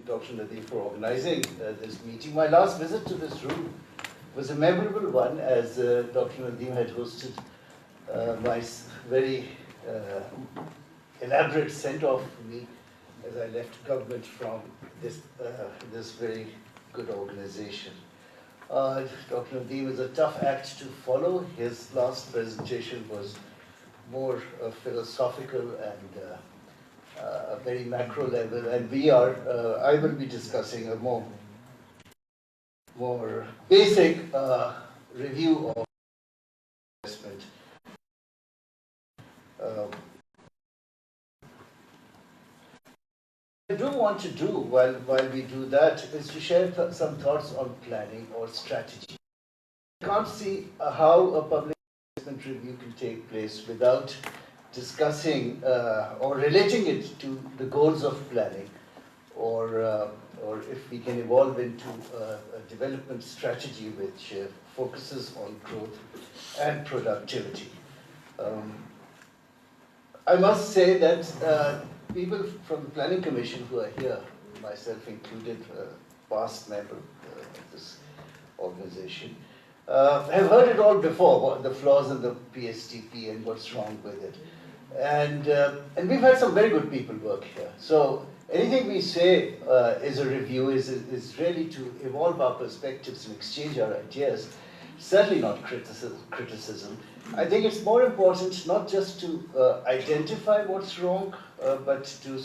Dr. Nadeem for organizing this meeting. My last visit to this room was a memorable one, as Dr. Nadeem had hosted my very elaborate send-off for me as I left government from this very good organization. Dr. Nadeem is a tough act to follow. His last presentation was more philosophical and a very macro level, and I will be discussing a more basic review of investment. What I do want to do while we do that is to share some thoughts on planning or strategy. I can't see how a public investment review can take place without discussing or relating it to the goals of planning, or if we can evolve into a development strategy which focuses on growth and productivity. I must say that people from the Planning Commission who are here, myself included, past member of this organization, have heard it all before, the flaws in the PSDP and what's wrong with it. And we've had some very good people work here. So anything we say is a review, is really to evolve our perspectives and exchange our ideas, certainly not criticism. I think it's more important not just to identify what's wrong, but to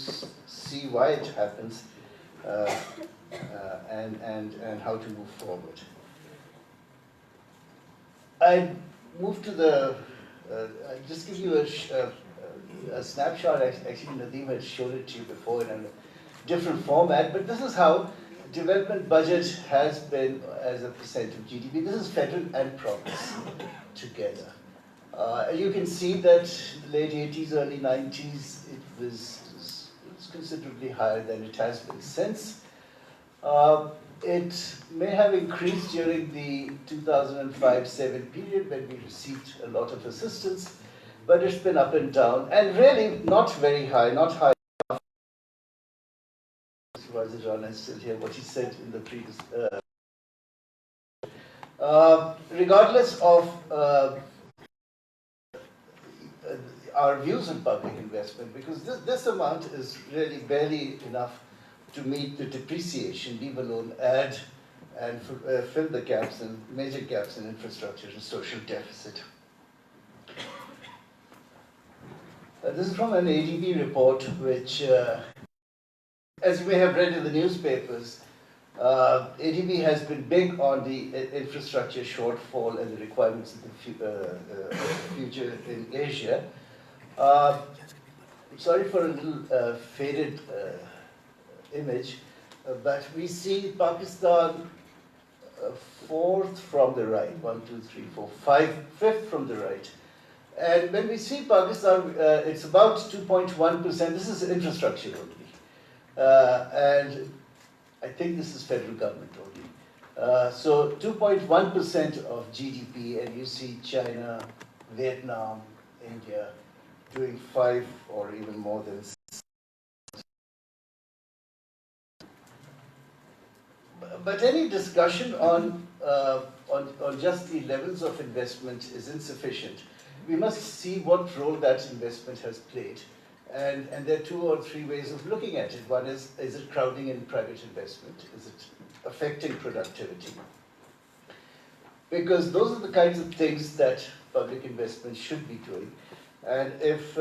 see why it happens and how to move forward. I move to the, I'll just give you a snapshot. Actually, Nadeem had shown it to you before in a different format, but this is how development budget has been as a percent of GDP. This is federal and province together. You can see that in the late 80s, early 90s, it was considerably higher than it has been since. It may have increased during the 2005-07 period when we received a lot of assistance, but it's been up and down, and really not very high, not high enough. Supervisor is still here, what he said in the previous. Regardless of our views on public investment, because this amount is really barely enough to meet the depreciation, leave alone add and fill the gaps and major gaps in infrastructure and social deficit. This is from an ADB report, which, as you may have read in the newspapers, ADB has been big on the infrastructure shortfall and the requirements of the future in Asia. I'm sorry for a little faded image, but we see Pakistan fourth from the right, 1, 2, 3, 4, 5, fifth from the right. And when we see Pakistan, it's about 2.1%. This is infrastructure only. And I think this is federal government only. So 2.1% of GDP, and you see China, Vietnam, India doing 5 or even more than 6. But any discussion on just the levels of investment is insufficient. We must see what role that investment has played. And there are 2 or 3 ways of looking at it. One is it crowding in private investment? Is it affecting productivity? Because those are the kinds of things that public investment should be doing. And if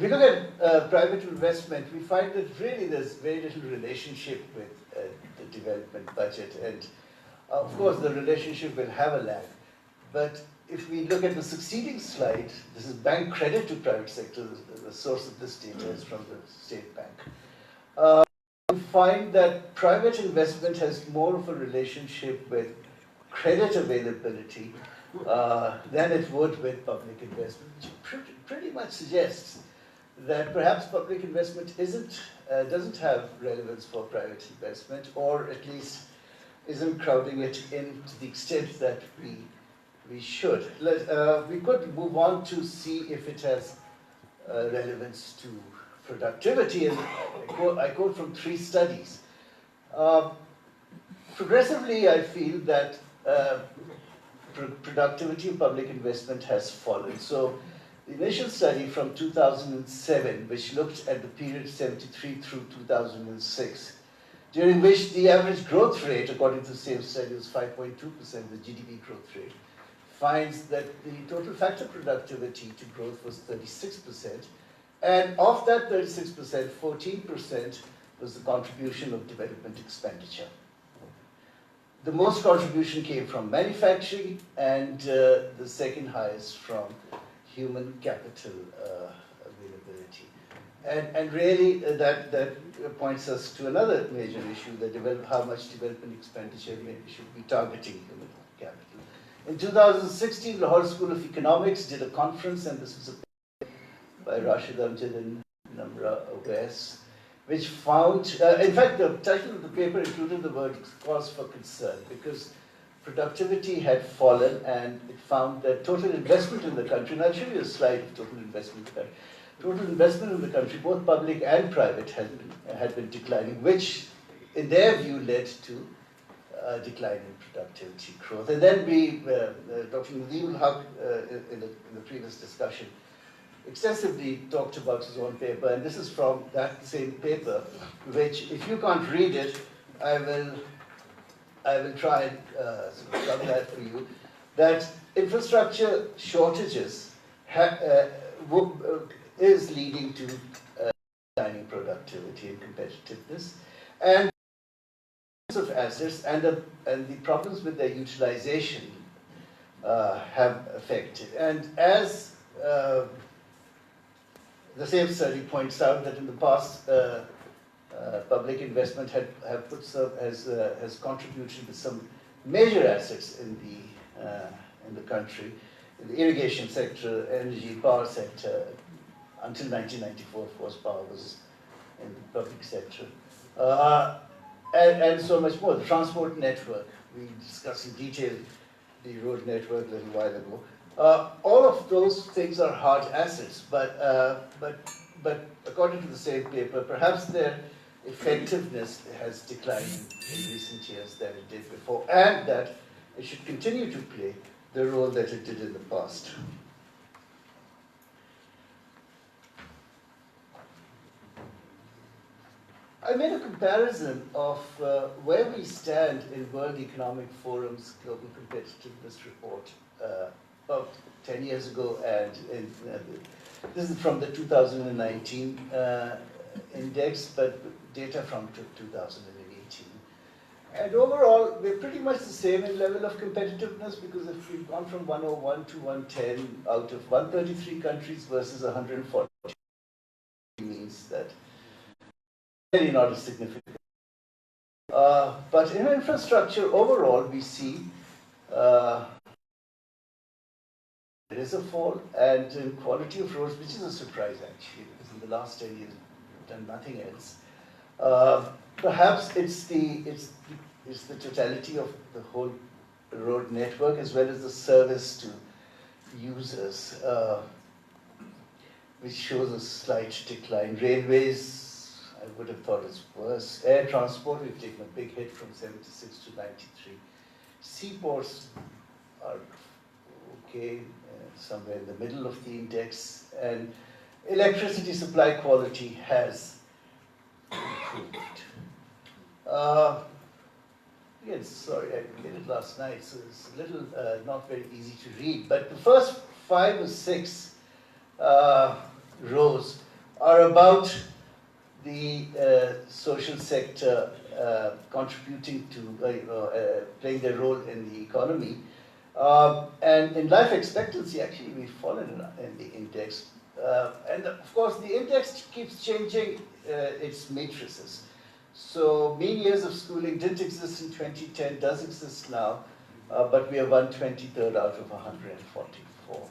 you look at private investment, we find that really there's very little relationship with the development budget. And of course, the relationship will have a lag. But if we look at the succeeding slide, this is bank credit to private sector. The source of this data is from the State Bank. We find that private investment has more of a relationship with credit availability than it would with public investment, which pretty much suggests that perhaps public investment doesn't have relevance for private investment, or at least isn't crowding it in to the extent that we should. We could move on to see if it has relevance to productivity, and I quote from 3 studies. Progressively, I feel that productivity of public investment has fallen. So the initial study from 2007, which looked at the period 73 through 2006, during which the average growth rate, according to the same study, was 5.2%, the GDP growth rate, finds that the total factor productivity to growth was 36%, and of that 36%, 14% was the contribution of development expenditure. The most contribution came from manufacturing, and the second highest from human capital availability. And really, that points us to another major issue, how much development expenditure should be targeting human capital. In 2016, the Lahore School of Economics did a conference, and this was a paper by Rashid Amjad and Namra Awais, which found, in fact, the title of the paper included the word cause for concern, because productivity had fallen, and it found that total investment in the country, and I'll show you a slide of total investment in the country. Total investment in the country, both public and private, had been declining, which, in their view, led to a decline in productivity growth. And then Dr. Nadeem Haq, in the previous discussion, extensively talked about his own paper, and this is from that same paper, which, if you can't read it, I will try and sum that for you, that infrastructure shortages is leading to declining productivity and competitiveness, and of assets and the problems with their utilization have affected. And as the same study points out, that in the past public investment has contributed to some major assets in the country, in the irrigation sector, energy, power sector. Until 1994, of course, power was in the public sector, and so much more. The transport network, we discussed in detail the road network a little while ago. All of those things are hard assets, but according to the same paper, perhaps their effectiveness has declined in recent years than it did before, and that it should continue to play the role that it did in the past. I made a comparison of where we stand in World Economic Forum's Global Competitiveness Report about 10 years ago, and this is from the 2019 index, but data from 2018. And overall, we're pretty much the same in level of competitiveness, because if we've gone from 101 to 110 out of 133 countries versus 140, means that really not as significant. But in infrastructure overall, we see there is a fall, and in quality of roads, which is a surprise actually, because in the last 10 years we've done nothing else. Perhaps it's the totality of the whole road network, as well as the service to users, which shows a slight decline. Railways, I would have thought it's worse. Air transport, we've taken a big hit from 76 to 93. Seaports are okay, somewhere in the middle of the index. And electricity supply quality has improved. Again, sorry, I did it last night, so it's a little not very easy to read. But the first 5 or 6 rows are about the social sector contributing to, playing their role in the economy. And in life expectancy, actually, we've fallen in the index. And of course, the index keeps changing its matrices. So mean years of schooling didn't exist in 2010, does exist now, but we are 123rd out of 144.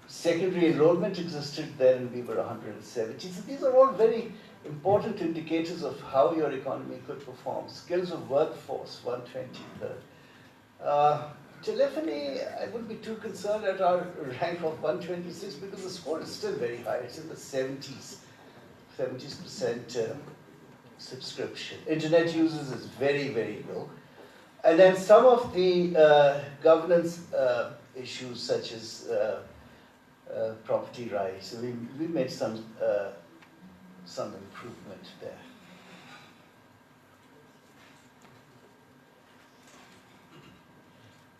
Secondary enrollment existed then, and we were 170. So these are all very important indicators of how your economy could perform. Skills of workforce, 123rd. telephony, I wouldn't be too concerned at our rank of 126 because the score is still very high. It's in the 70% subscription. Internet users is very, very low. And then some of the governance issues such as property rights, we made some improvement there.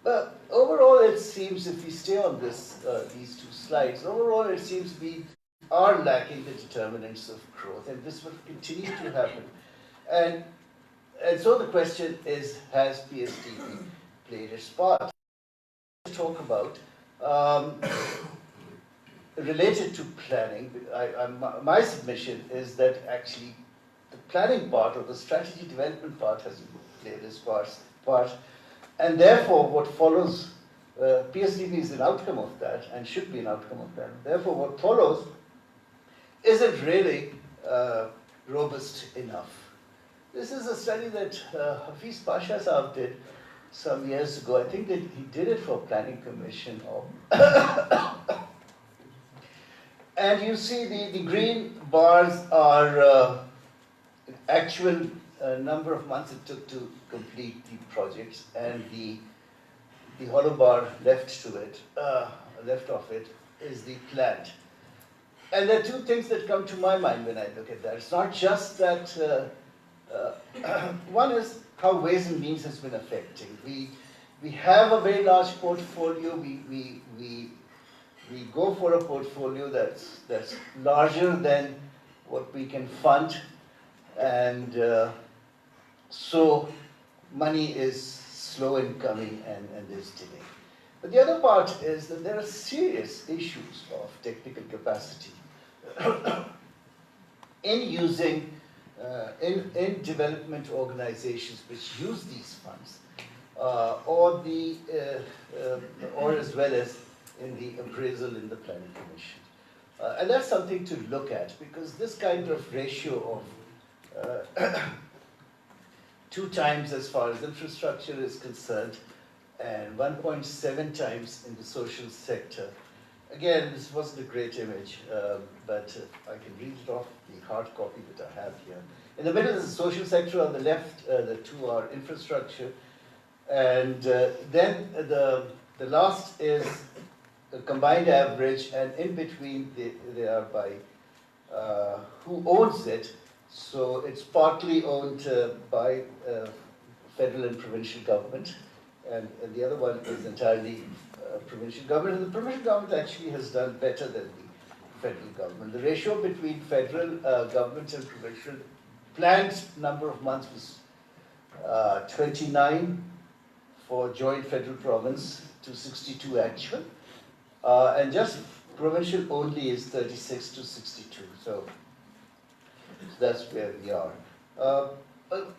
But overall, it seems, if we stay on this, these two slides, overall it seems we are lacking the determinants of growth, and this will continue to happen. And so the question is, has PSDP played its part? To talk about related to planning, my submission is that actually the planning part or the strategy development part has played its part. And therefore, what follows, PSDP is an outcome of that and should be an outcome of that. Therefore, what follows isn't really robust enough. This is a study that Hafiz Pasha Saab did some years ago. I think that he did it for Planning Commission. And you see the green bars are actual number of months it took to complete the projects, and the hollow bar left of it is the planned. And there are two things that come to my mind when I look at that. It's not just that, one is how ways and means has been affecting. We have a very large portfolio. We go for a portfolio that's larger than what we can fund, and so money is slow in coming and there's delay. But the other part is that there are serious issues of technical capacity in using, in development organizations which use these funds, or as well as in the appraisal in the Planning Commission. And that's something to look at, because this kind of ratio of 2 times as far as infrastructure is concerned, and 1.7 times in the social sector. Again, this wasn't a great image, but I can read it off the hard copy that I have here. In the middle is the social sector, on the left the two are infrastructure, and then the last is a combined average, and in between they are by who owns it. So it's partly owned by federal and provincial government, and the other one is entirely provincial government. And the provincial government actually has done better than the federal government. The ratio between federal government and provincial planned number of months was 29 for joint federal province to 62 actual, and just provincial only is 36 to 62. So that's where we are. But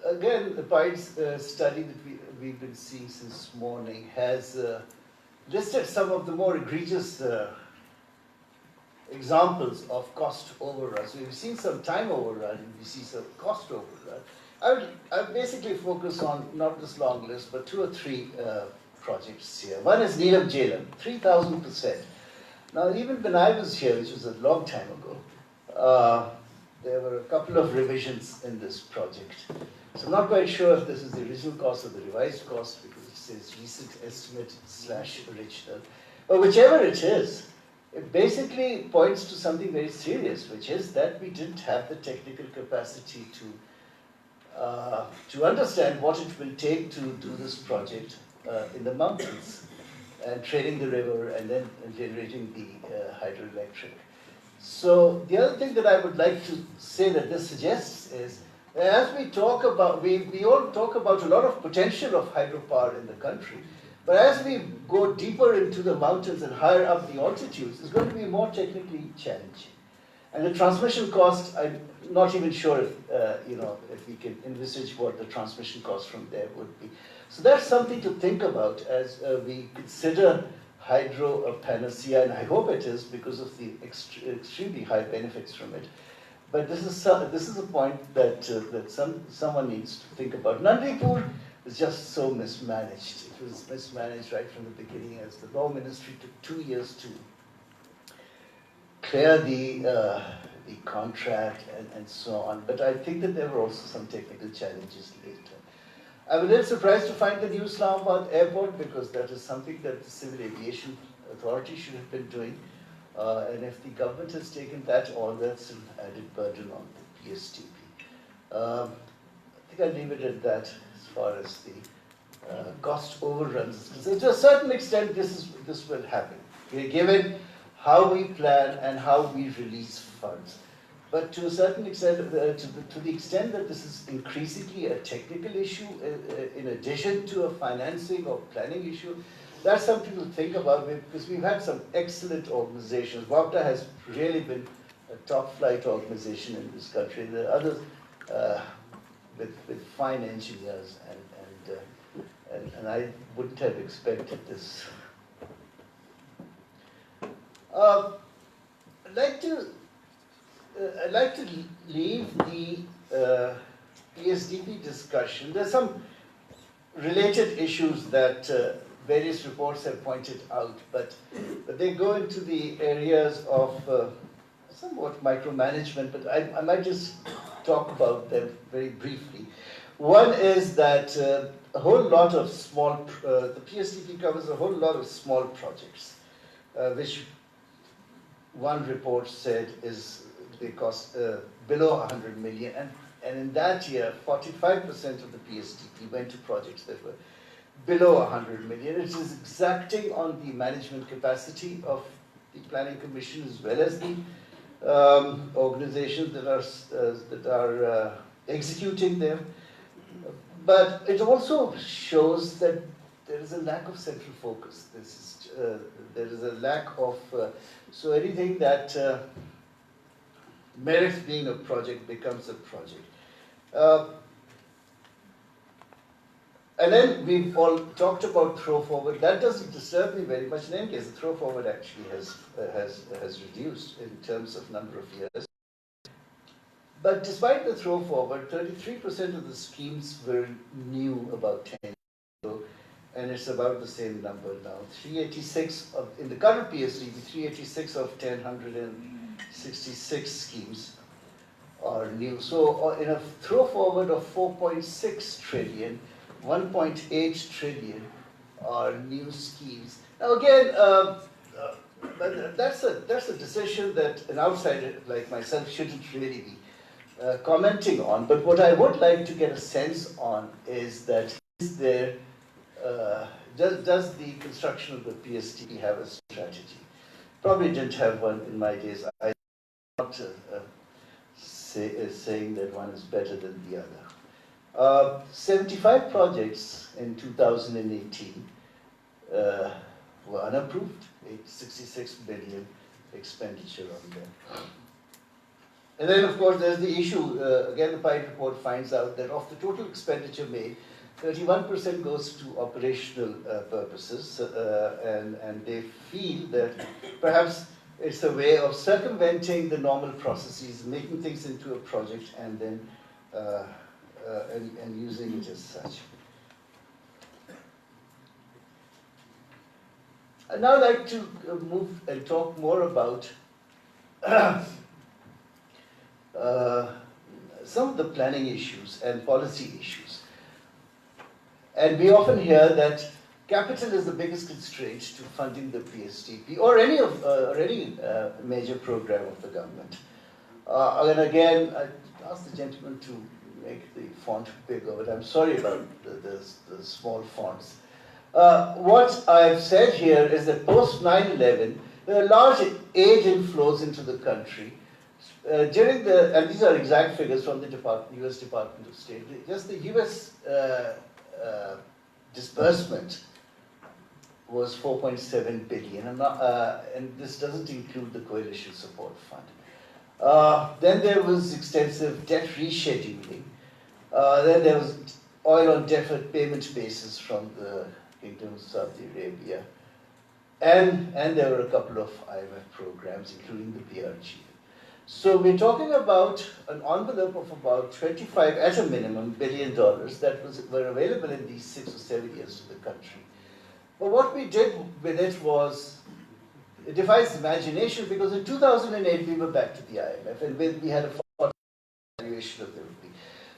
again, the PIDE study that we've been seeing since morning has listed some of the more egregious examples of cost overrun. So we've seen some time overrun, and we see some cost overrun. I would basically focus on not this long list, but 2 or 3 projects here. One is Neelam Jhelum, 3,000%. Now, even when I was here, which was a long time ago, there were a couple of revisions in this project. So I'm not quite sure if this is the original cost or the revised cost, because it says recent estimate / original. But whichever it is, it basically points to something very serious, which is that we didn't have the technical capacity to understand what it will take to do this project in the mountains, and training the river and then generating the hydroelectric. So the other thing that I would like to say that this suggests is, as we talk about, we all talk about a lot of potential of hydropower in the country, but as we go deeper into the mountains and higher up the altitudes, it's going to be more technically challenging. And the transmission cost, I'm not even sure if we can envisage what the transmission cost from there would be. So that's something to think about as we consider hydro a panacea, and I hope it is because of the extremely high benefits from it. But this is a point that someone needs to think about. Nandipur was just so mismanaged. It was mismanaged right from the beginning, as the law ministry took 2 years to clear the contract and so on. But I think that there were also some technical challenges later. I'm a little surprised to find the new Islamabad airport, because that is something that the Civil Aviation Authority should have been doing. And if the government has taken that on, that's an added burden on the PSDP. I think I'll leave it at that as far as the cost overruns is concerned. To a certain extent, this will happen. Given how we plan and how we release funds. But to a certain extent, to the extent that this is increasingly a technical issue, in addition to a financing or planning issue, that's something to think about, because we've had some excellent organizations. WAPTA has really been a top-flight organization in this country. There are others with fine engineers, and I wouldn't have expected this. I'd like to leave the PSDP discussion. There's some related issues that various reports have pointed out, but they go into the areas of somewhat micromanagement, but I might just talk about them very briefly. One is that a whole lot of the PSDP covers a whole lot of small projects, which one report said they cost below 100 million, and in that year, 45% of the PSDP went to projects that were below 100 million. It is exacting on the management capacity of the Planning Commission, as well as the organizations that are executing them. But it also shows that there is a lack of central focus. There is a lack of, so anything that merits being a project becomes a project. And then we've all talked about throw forward. That doesn't disturb me very much. In any case, the throw forward actually has reduced in terms of number of years. But despite the throw forward, 33% of the schemes were new about 10 years ago, and it's about the same number now. 386 in the current PSDP, 386 of 1,066 schemes are new. So in a throw forward of 4.6 trillion, 1.8 trillion are new schemes. Now again, that's a decision that an outsider like myself shouldn't really be commenting on. But what I would like to get a sense on is that does the construction of the PSDP have a strategy? Probably didn't have one in my days. I'm not saying that one is better than the other. 75 projects in 2018 were unapproved, 66 billion expenditure on them. And then, of course, there's the issue, again, the PIDE report finds out that of the total expenditure made, 31% goes to operational purposes, and they feel that perhaps it's a way of circumventing the normal processes, making things into a project, and then and using it as such. I'd now like to move and talk more about some of the planning issues and policy issues. And we often hear that capital is the biggest constraint to funding the PSDP or any major program of the government. And again, I asked the gentleman to make the font bigger, but I'm sorry about the small fonts. What I've said here is that post 9/11, there are large aid inflows into the country. And these are exact figures from the U.S. Department of State. Just the U.S. Disbursement was 4.7 billion, and this doesn't include the Coalition Support Fund. Then there was extensive debt rescheduling. Then there was oil on deferred payment basis from the Kingdom of Saudi Arabia. And there were a couple of IMF programs, including the PRG. So we're talking about an envelope of about 25, at a minimum, $1 billion that were available in these 6 or 7 years to the country. But what we did with it was, it defies imagination, because in 2008 we were back to the IMF and we had a valuation of the rupee.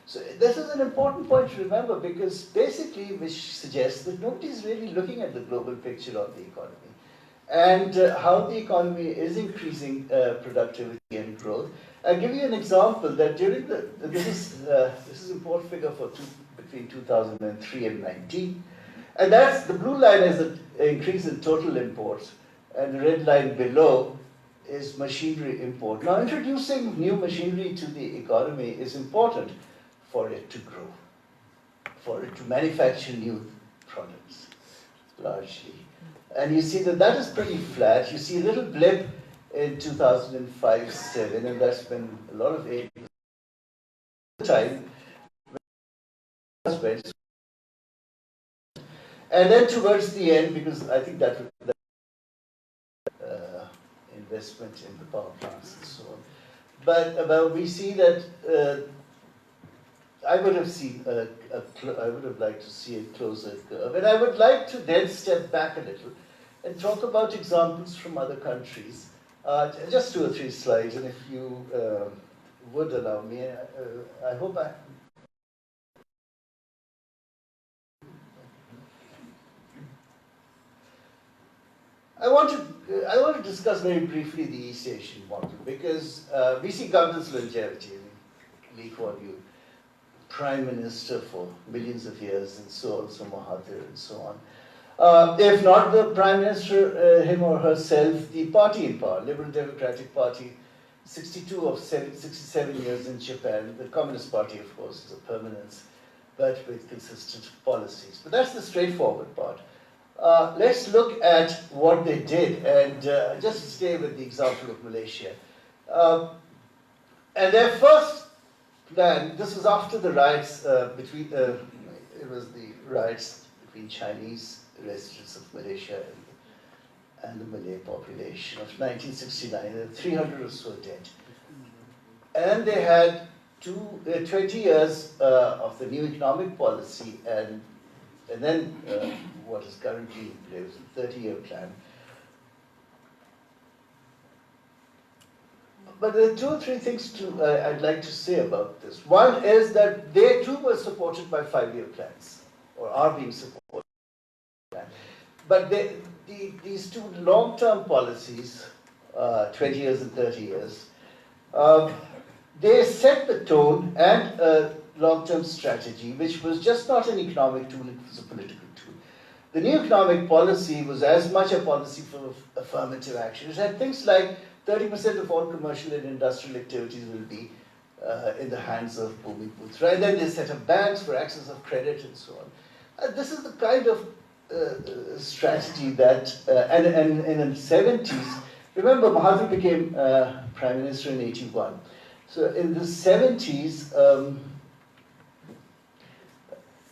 So this is an important point to remember, because basically which suggests that nobody is really looking at the global picture of the economy and how the economy is increasing productivity and growth. I'll give you an example that during this is important figure for between 2003 and 19, and that's the blue line is an increase in total imports, and the red line below is machinery import. Now, introducing new machinery to the economy is important for it to grow, for it to manufacture new products, largely. And you see that is pretty flat. You see a little blip in 2005-07, and that's been a lot of aid. Time, and then towards the end, because I think that investment in the power plants and so on. But we see that I would have liked to see a closer curve, and I would like to then step back a little and talk about examples from other countries. Just 2 or 3 slides, and if you would allow me, I hope I want to discuss very briefly the East Asian model, because we see governance longevity. Lee Kuan Yew, Prime Minister for millions of years, and so on, so Mahathir, and so on. If not the Prime Minister, him or herself, the party in power, Liberal Democratic Party, 62 of 67 years in Japan. The Communist Party, of course, is a permanence, but with consistent policies. But that's the straightforward part. Let's look at what they did, and just stay with the example of Malaysia. And their first plan, this was after the riots between the riots between Chinese residents of Malaysia and the Malay population of 1969. There were 300 or so dead. And they had 20 years of the new economic policy, and then what is currently in place, a 30-year plan. But there are 2 or 3 things I'd like to say about this. One is that they too were supported by 5-year plans, or are being supported by 5-year plans. But these 2 long-term policies, 20 years and 30 years, they set the tone and a long-term strategy, which was just not an economic tool, it was a political tool. The new economic policy was as much a policy for affirmative action. It had things like 30% of all commercial and industrial activities will be in the hands of booming booths. Right? Then they set up banks for access of credit and so on. This is the kind of strategy that, and in the 70s, remember Mahathir became Prime Minister in 81. So in the 70s,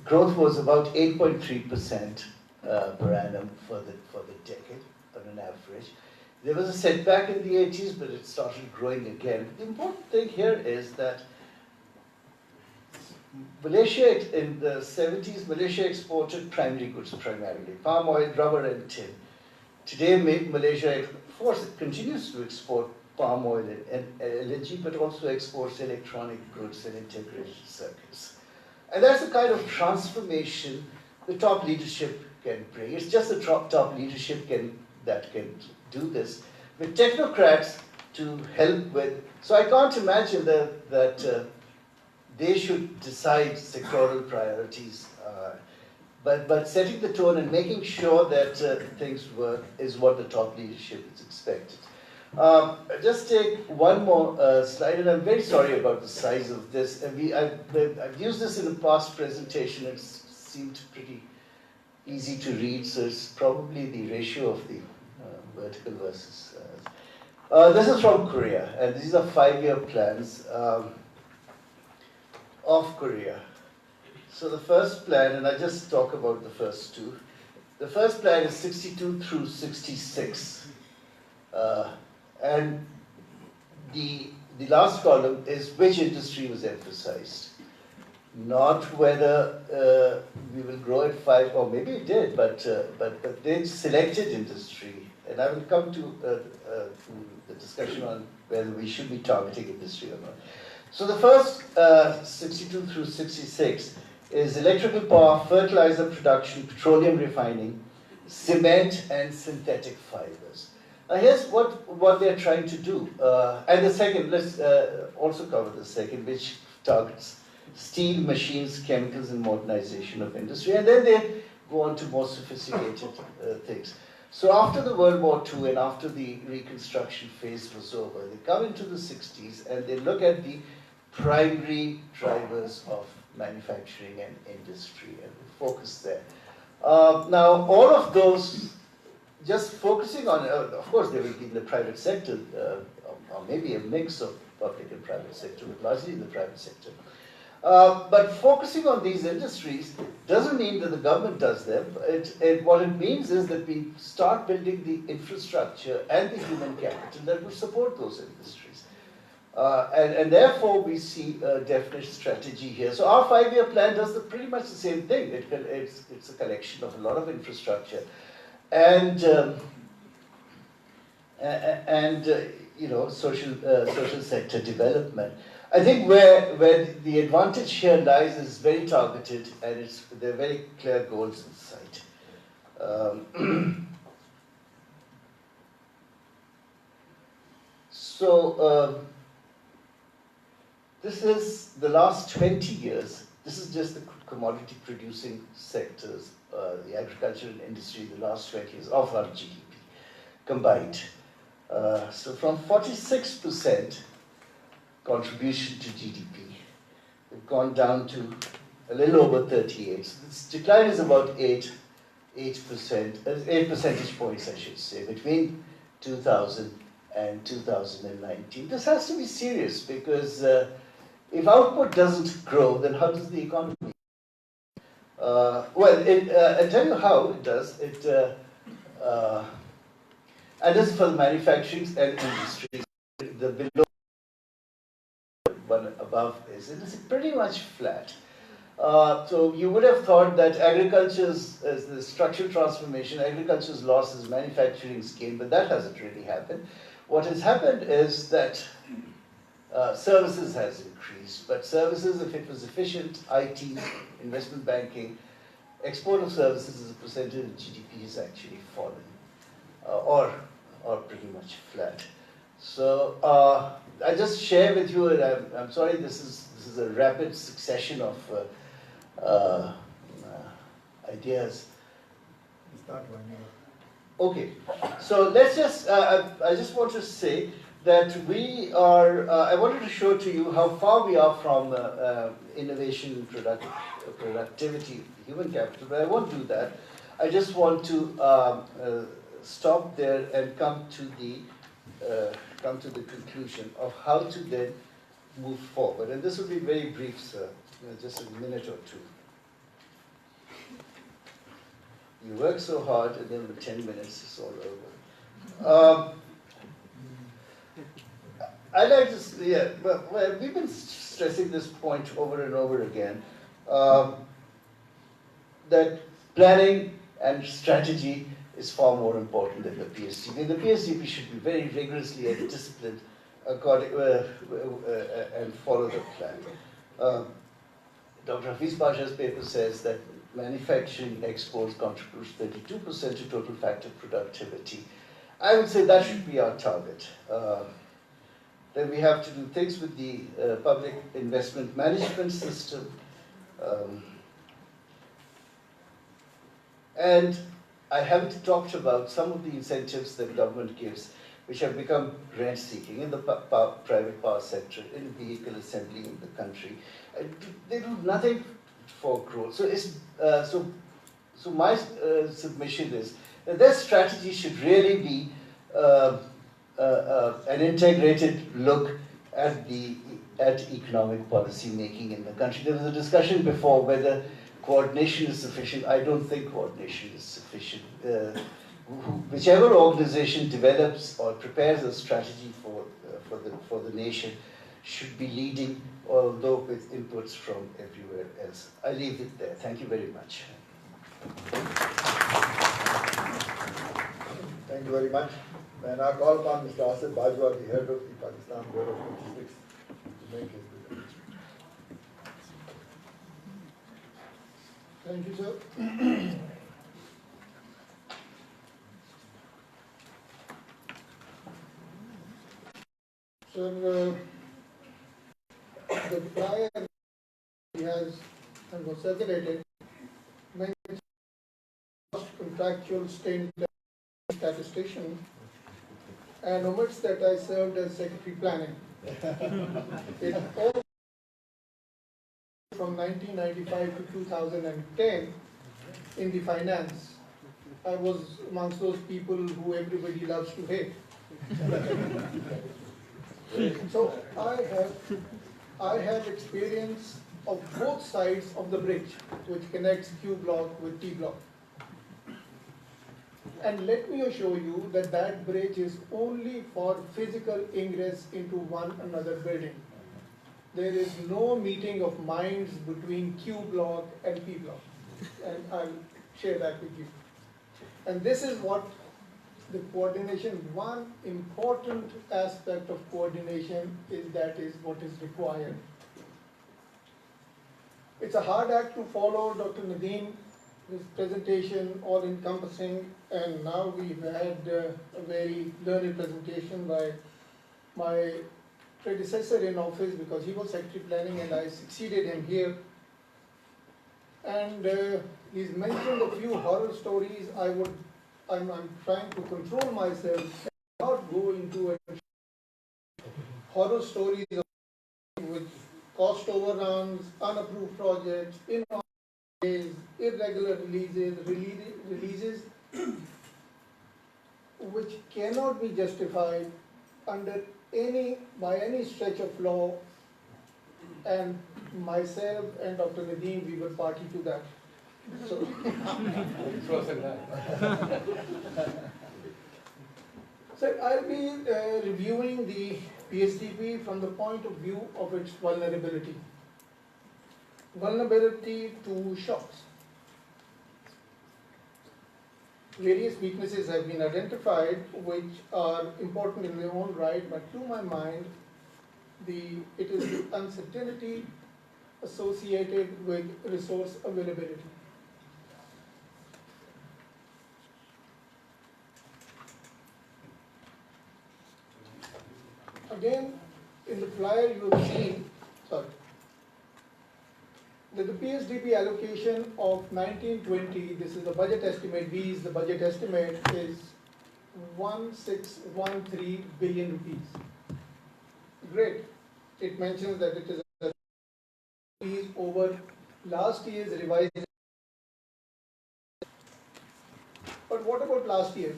growth was about 8.3% per annum for the decade on an average. There was a setback in the 80s, but it started growing again. The important thing here is that Malaysia, in the 70s, Malaysia exported primary goods primarily, palm oil, rubber, and tin. Today, Malaysia, of course, it continues to export palm oil and LNG, but also exports electronic goods and integrated circuits. And that's the kind of transformation the top leadership can bring. It's just the top leadership that can do this, with technocrats to help with. So I can't imagine that they should decide sectoral priorities, but setting the tone and making sure that things work is what the top leadership is expected. Just take one more slide, and I'm very sorry about the size of this. I've used this in a past presentation. It seemed pretty easy to read, so it's probably the ratio of the vertical versus. This is from Korea, and these are 5-year plans of Korea. So the first plan, and I just talk about the first 2. The first plan is 62 through 66. And the last column is which industry was emphasized, not whether we will grow at 5, or maybe it did, but they selected industry, and I will come to the discussion on whether we should be targeting industry or not. So the first 62 through 66 is electrical power, fertilizer production, petroleum refining, cement, and synthetic fibers. Now here's what they're trying to do. And the second, let's also cover the second, which targets steel, machines, chemicals, and modernization of industry. And then they go on to more sophisticated things. So after the World War II and after the Reconstruction phase was over, they come into the 60s and they look at the primary drivers of manufacturing and industry and focus there. Now, all of those, just focusing on, of course, there will be in the private sector, or maybe a mix of public and private sector, but largely in the private sector. But focusing on these industries doesn't mean that the government does them. What it means is that we start building the infrastructure and the human capital that will support those industries. And therefore, we see a definite strategy here. So our 5-year plan does pretty much the same thing. It's a collection of a lot of infrastructure and you know, social sector development. I think where the advantage here lies is very targeted, and there are very clear goals in sight. This is the last 20 years. This is just the commodity producing sectors, the agriculture and industry, the last 20 years of our GDP combined. So from 46% contribution to GDP, we've gone down to a little over 38. So this decline is about 8 percentage points, I should say, between 2000 and 2019. This has to be serious because if output doesn't grow, then how does the economy? Well, I'll tell you how it does. And this is for the manufacturing and industry. The below one above is, it is pretty much flat. So you would have thought that agriculture's, as the structural transformation, agriculture's loss is manufacturing's gain, but that hasn't really happened. What has happened is that services has increased, but services, if it was efficient, IT, investment banking, export of services as a percentage of GDP has actually fallen, or pretty much flat. So I just share with you, and I'm sorry, this is a rapid succession of ideas. Okay, so let's just, I just want to say that we are, I wanted to show to you how far we are from innovation, productivity, human capital, but I won't do that. I just want to stop there and come to the conclusion of how to then move forward. And this will be very brief, sir, just a minute or two. You work so hard, and then in 10 minutes it's all over. I like to say, yeah, well, we've been stressing this point over and over again, that planning and strategy is far more important than the PSDP. The PSDP should be very rigorously and disciplined according, and follow the plan. Dr. Hafiz Pasha's paper says that manufacturing exports contributes 32% to total factor productivity. I would say that should be our target. Then we have to do things with the public investment management system. And I haven't talked about some of the incentives that government gives, which have become rent-seeking in the private power sector, in vehicle assembly in the country. They do nothing for growth. So, so my submission is that their strategy should really be an integrated look at economic policy making in the country. There was a discussion before whether coordination is sufficient. I don't think coordination is sufficient. Whichever organization develops or prepares a strategy for the nation should be leading, although with inputs from everywhere else. I leave it there. Thank you very much. Thank you very much. And I call upon Mr. Asif Bajwa, the head of the Pakistan Board of Statistics, to make his presentation. Thank you, sir. Sir, the flyer he has and was circulated mentions contractual state statistician and omits that I served as secretary planning. It all from 1995 to 2010 in the finance. I was amongst those people who everybody loves to hate. So I have experience of both sides of the bridge, which connects Q block with T block. And let me assure you that that bridge is only for physical ingress into one another building. There is no meeting of minds between Q block and P block. And I'll share that with you. And this is what the coordination, one important aspect of coordination is that is what is required. It's a hard act to follow, Dr. Nadeem, this presentation all encompassing, and now we've had a very learned presentation by my predecessor in office because he was secretary planning and I succeeded him here. And he's mentioned a few horror stories. I'm trying to control myself and not go into a horror stories with cost overruns, unapproved projects, irregular releases which cannot be justified by any stretch of law, and myself and Dr. Nadeem, we were party to that. So, so I'll be reviewing the PSDP from the point of view of its vulnerability. Vulnerability to shocks. Various weaknesses have been identified which are important in their own right, but to my mind, it is the uncertainty associated with resource availability. Again, in the flyer you have seen, that the PSDP allocation of 1920, this is the budget estimate, V is the budget estimate, is 1613 billion rupees. Great. It mentions that it is over last year's revised. But what about last year?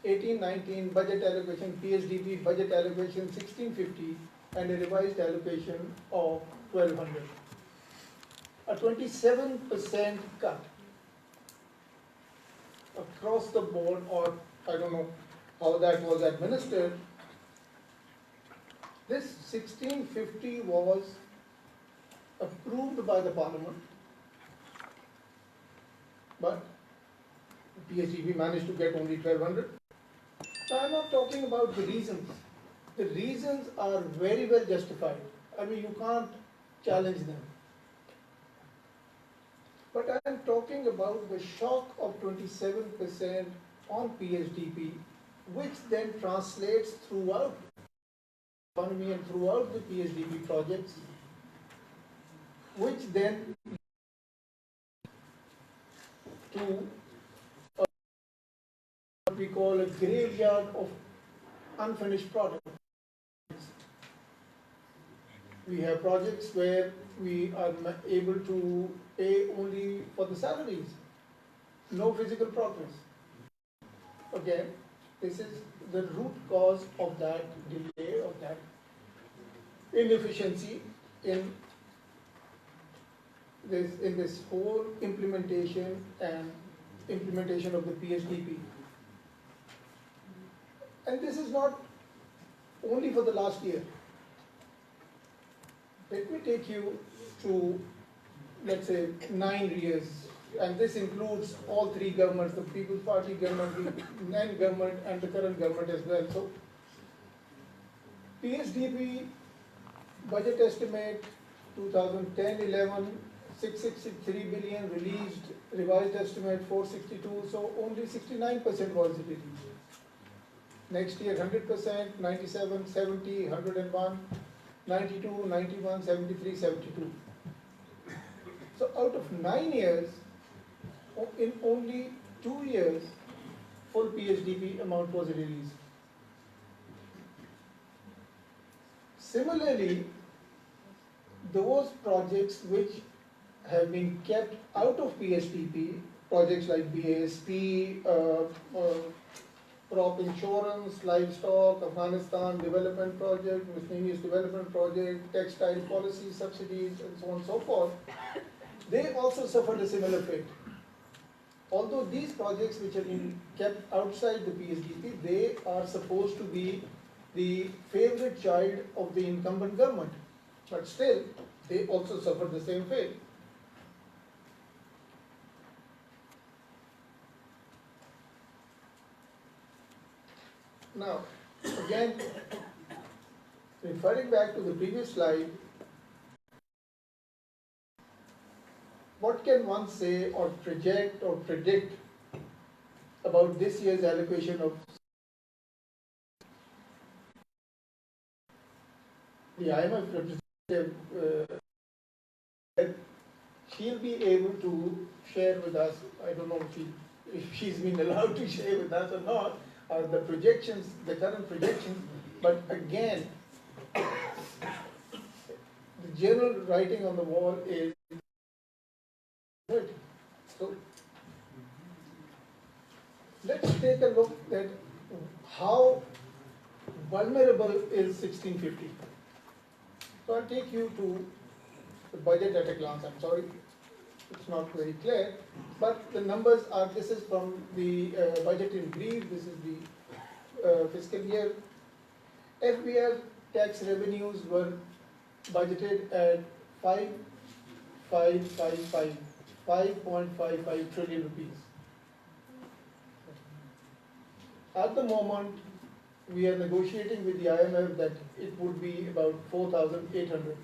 1819 budget allocation, PSDP budget allocation 1650 and a revised allocation of 1200. A 27% cut across the board, or I don't know how that was administered. This 1650 was approved by the Parliament, but PSDP managed to get only 1200. So I'm not talking about the reasons. The reasons are very well justified. I mean, you can't challenge them. But I am talking about the shock of 27% on PSDP, which then translates throughout the economy and throughout the PSDP projects, which then to what we call a graveyard of unfinished projects. We have projects where we are able to pay only for the salaries, no physical progress. Again, this is the root cause of that delay, of that inefficiency in this whole implementation of the PSDP. And this is not only for the last year. Let me take you to, let's say, 9 years, and this includes all 3 governments, the People's Party government, the then government, and the current government as well. So, PSDP budget estimate 2010-11, 663 billion released, revised estimate 462, so only 69% was released. Next year 100%, 97, 70, 101, 92, 91, 73, 72. So out of 9 years, in only 2 years, full PSDP amount was released. Similarly, those projects which have been kept out of PSDP, projects like BASP, crop insurance, livestock, Afghanistan development project, miscellaneous development project, textile policy subsidies, and so on and so forth, they also suffered a similar fate. Although these projects which have been kept outside the PSDP, they are supposed to be the favorite child of the incumbent government, but still, they also suffered the same fate. Now, again, referring back to the previous slide, what can one say or project or predict about this year's allocation of the IMF representative? She'll be able to share with us, I don't know if she's been allowed to share with us or not, the projections, the current projections, but again, the general writing on the wall is good. So let's take a look at how vulnerable is 1650. So I'll take you to the budget at a glance. I'm sorry, it's not very clear, but the numbers are, this is from the budget in brief, this is the fiscal year. FBR tax revenues were budgeted at 5.55 trillion rupees. At the moment, we are negotiating with the IMF that it would be about 4,800.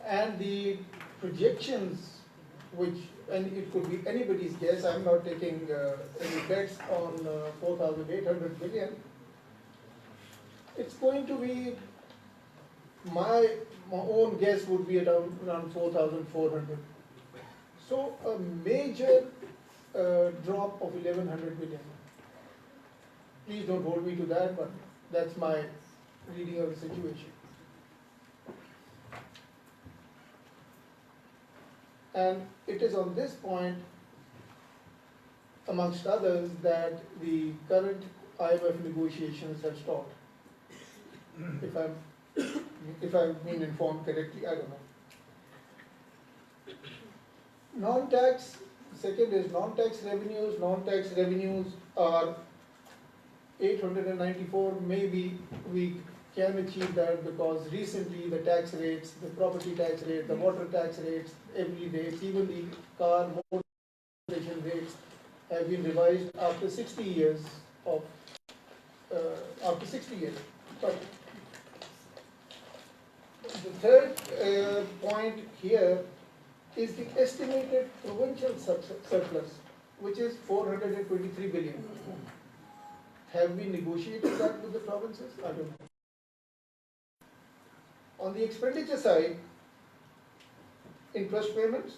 And the projections, which, and it could be anybody's guess, I'm not taking any bets on 4,800 billion. It's going to be, my own guess would be around 4,400. So a major drop of 1,100 billion. Please don't hold me to that, but that's my reading of the situation. And it is on this point, amongst others, that the current IMF negotiations have stopped. If I've been informed correctly, I don't know. Non-tax, second is non-tax revenues. Non-tax revenues are 894. Maybe we can achieve that because recently the tax rates, the property tax rate, the water tax rates, every rates, even the car motorization rates have been revised after 60 years of, But the third point here is the estimated provincial surplus, which is 423 billion. Have we negotiated that with the provinces? I don't know. On the expenditure side, interest payments,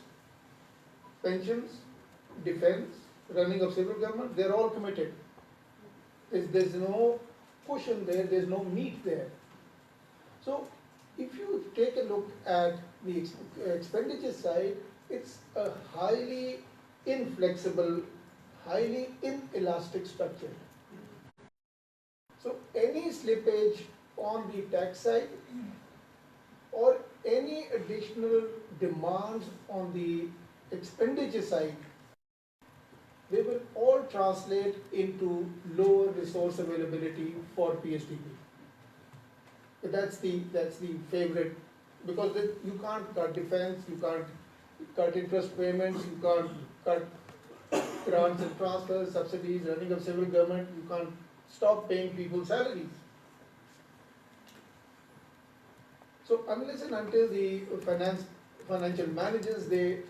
pensions, defense, running of civil government, they're all committed. There's no cushion there, there's no meat there. So if you take a look at the expenditure side, it's a highly inflexible, highly inelastic structure. So any slippage on the tax side or any additional demands on the expenditure side they will all translate into lower resource availability for PSDP. But that's the favorite, because you can't cut defense, you can't cut interest payments, you can't cut grants and transfers, subsidies, running of civil government, you can't stop paying people salaries. So unless and until the financial managers, they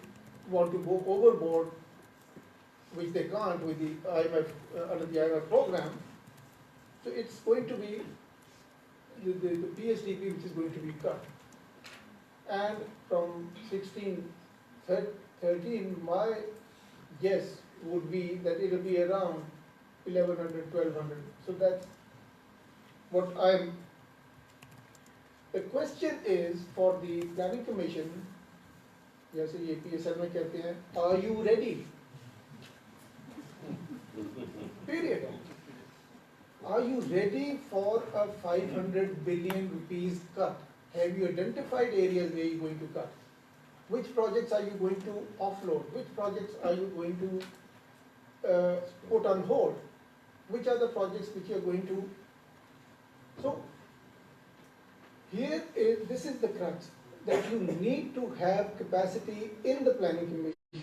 want to go overboard, which they can't with the IMF, under the IMF program, so it's going to be the PSDP which is going to be cut. And from 1613, my guess would be that it will be around 1100, 1200. So that's what I'm. The question is for the planning commission, जैसे ये PSL में कहते हैं, are you ready? Period. Are you ready for a 500 billion rupees cut? Have you identified areas where you're going to cut? Which projects are you going to offload? Which projects are you going to put on hold? Which are the projects which you are going to? So this is the crux, that you need to have capacity in the planning commission to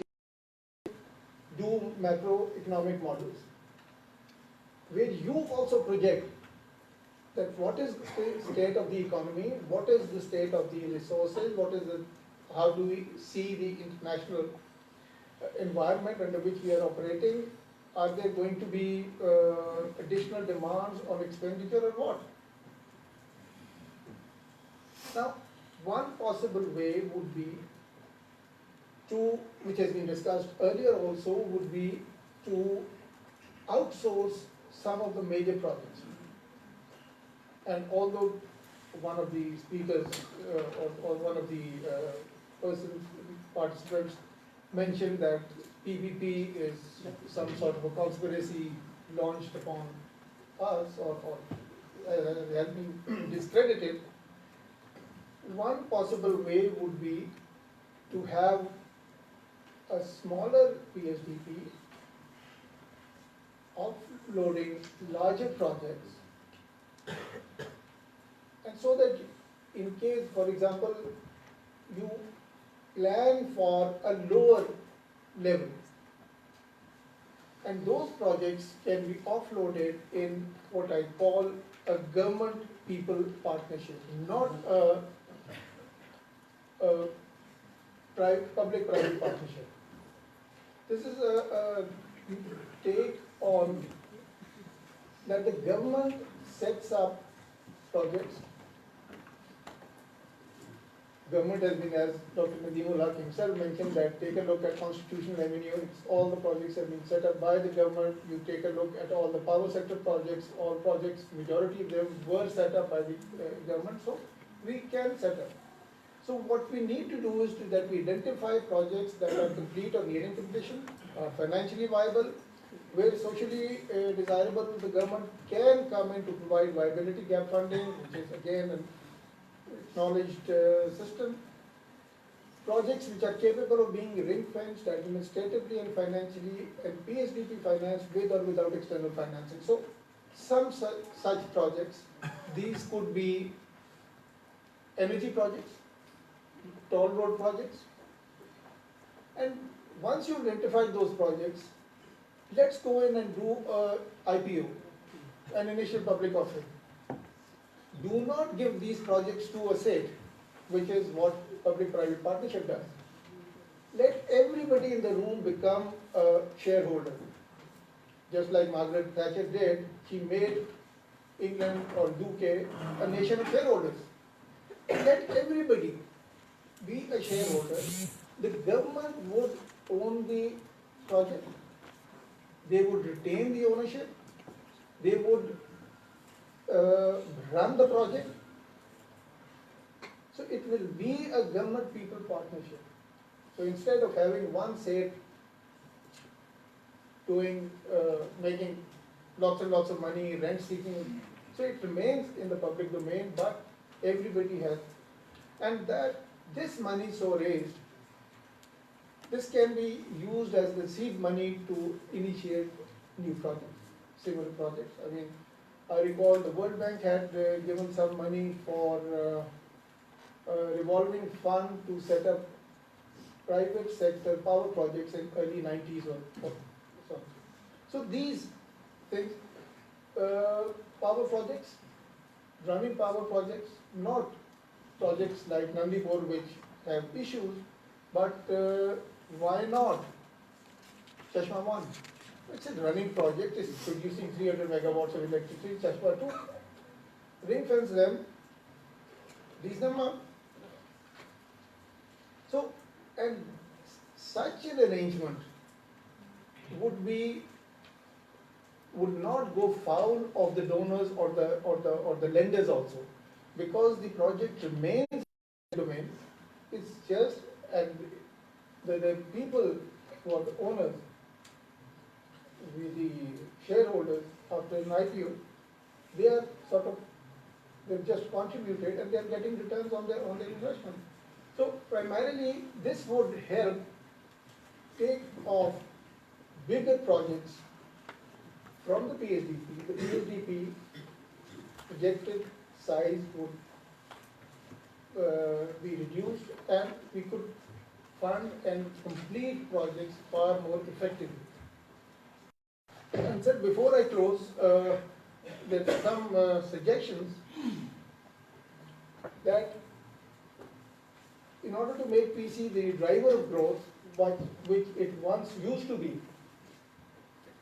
do macroeconomic models, where you also project that what is the state of the economy, what is the state of the resources, how do we see the international environment under which we are operating, are there going to be additional demands on expenditure or what? Now, one possible way would be to, which has been discussed earlier also, would be to outsource some of the major projects. And although one of the speakers or one of the participants mentioned that PPP is some sort of a conspiracy launched upon us or has been discredited, one possible way would be to have a smaller PSDP offloading larger projects, and so that in case, for example, you plan for a lower level, and those projects can be offloaded in what I call a government-people partnership, not a public-private partnership. This is a take on that the government sets up projects. Government has been, as Dr. Nadeemul Haq himself mentioned, that take a look at Constitutional Avenue, all the projects have been set up by the government. You take a look at all the power sector projects, all projects, majority of them were set up by the government, so we can set up. So what we need to do is that we identify projects that are complete or nearing completion, financially viable, where socially desirable, the government can come in to provide viability gap funding, which is again an acknowledged system. Projects which are capable of being ring-fenced administratively and financially, and PSDP financed with or without external financing. So some such projects, these could be energy projects, toll road projects, and once you've identified those projects, let's go in and do a IPO, an initial public offering. Do not give these projects to a state, which is what public-private partnership does. Let everybody in the room become a shareholder. Just like Margaret Thatcher did, she made England or UK a nation of shareholders. Let everybody be a shareholder. The government would own the project. They would retain the ownership. They would run the project. So it will be a government-people partnership. So instead of having one state doing, making lots and lots of money, rent-seeking, so it remains in the public domain, but everybody has, and that this money so raised this can be used as the seed money to initiate new projects, civil projects. I mean, I recall the World Bank had given some money for a revolving fund to set up private sector power projects in early 90s or so. So these things, power projects, running power projects, not projects like Nandipur which have issues, but why not Chashma 1? It's a running project, it's producing 300 megawatts of electricity, Chashma 2. Ring fence them, lease them up. So, and such an arrangement would not go foul of the donors or the lenders also, because the project remains in the domain. It's just, and the people who are the owners, the shareholders after an IPO, they are sort of, they've just contributed and they are getting returns on their investment. So primarily this would help take off bigger projects from the PSDP. The PSDP projected size would be reduced and we could fund and complete projects far more effectively. And sir, before I close, there are some suggestions that in order to make PC the driver of growth, which it once used to be,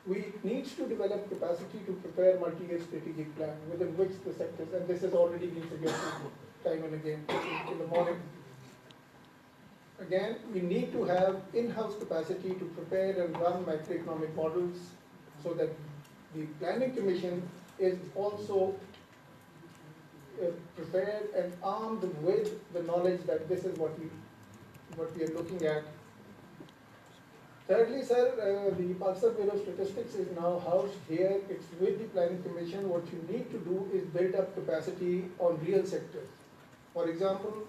we need to develop capacity to prepare multi-year strategic plan within which the sectors, and this has already been suggested time and again in the morning. Again, we need to have in-house capacity to prepare and run macroeconomic models so that the Planning Commission is also prepared and armed with the knowledge that this is what we are looking at. Thirdly, sir, the Pakistan Bureau of Statistics is now housed here. It's with the Planning Commission. What you need to do is build up capacity on real sectors. For example,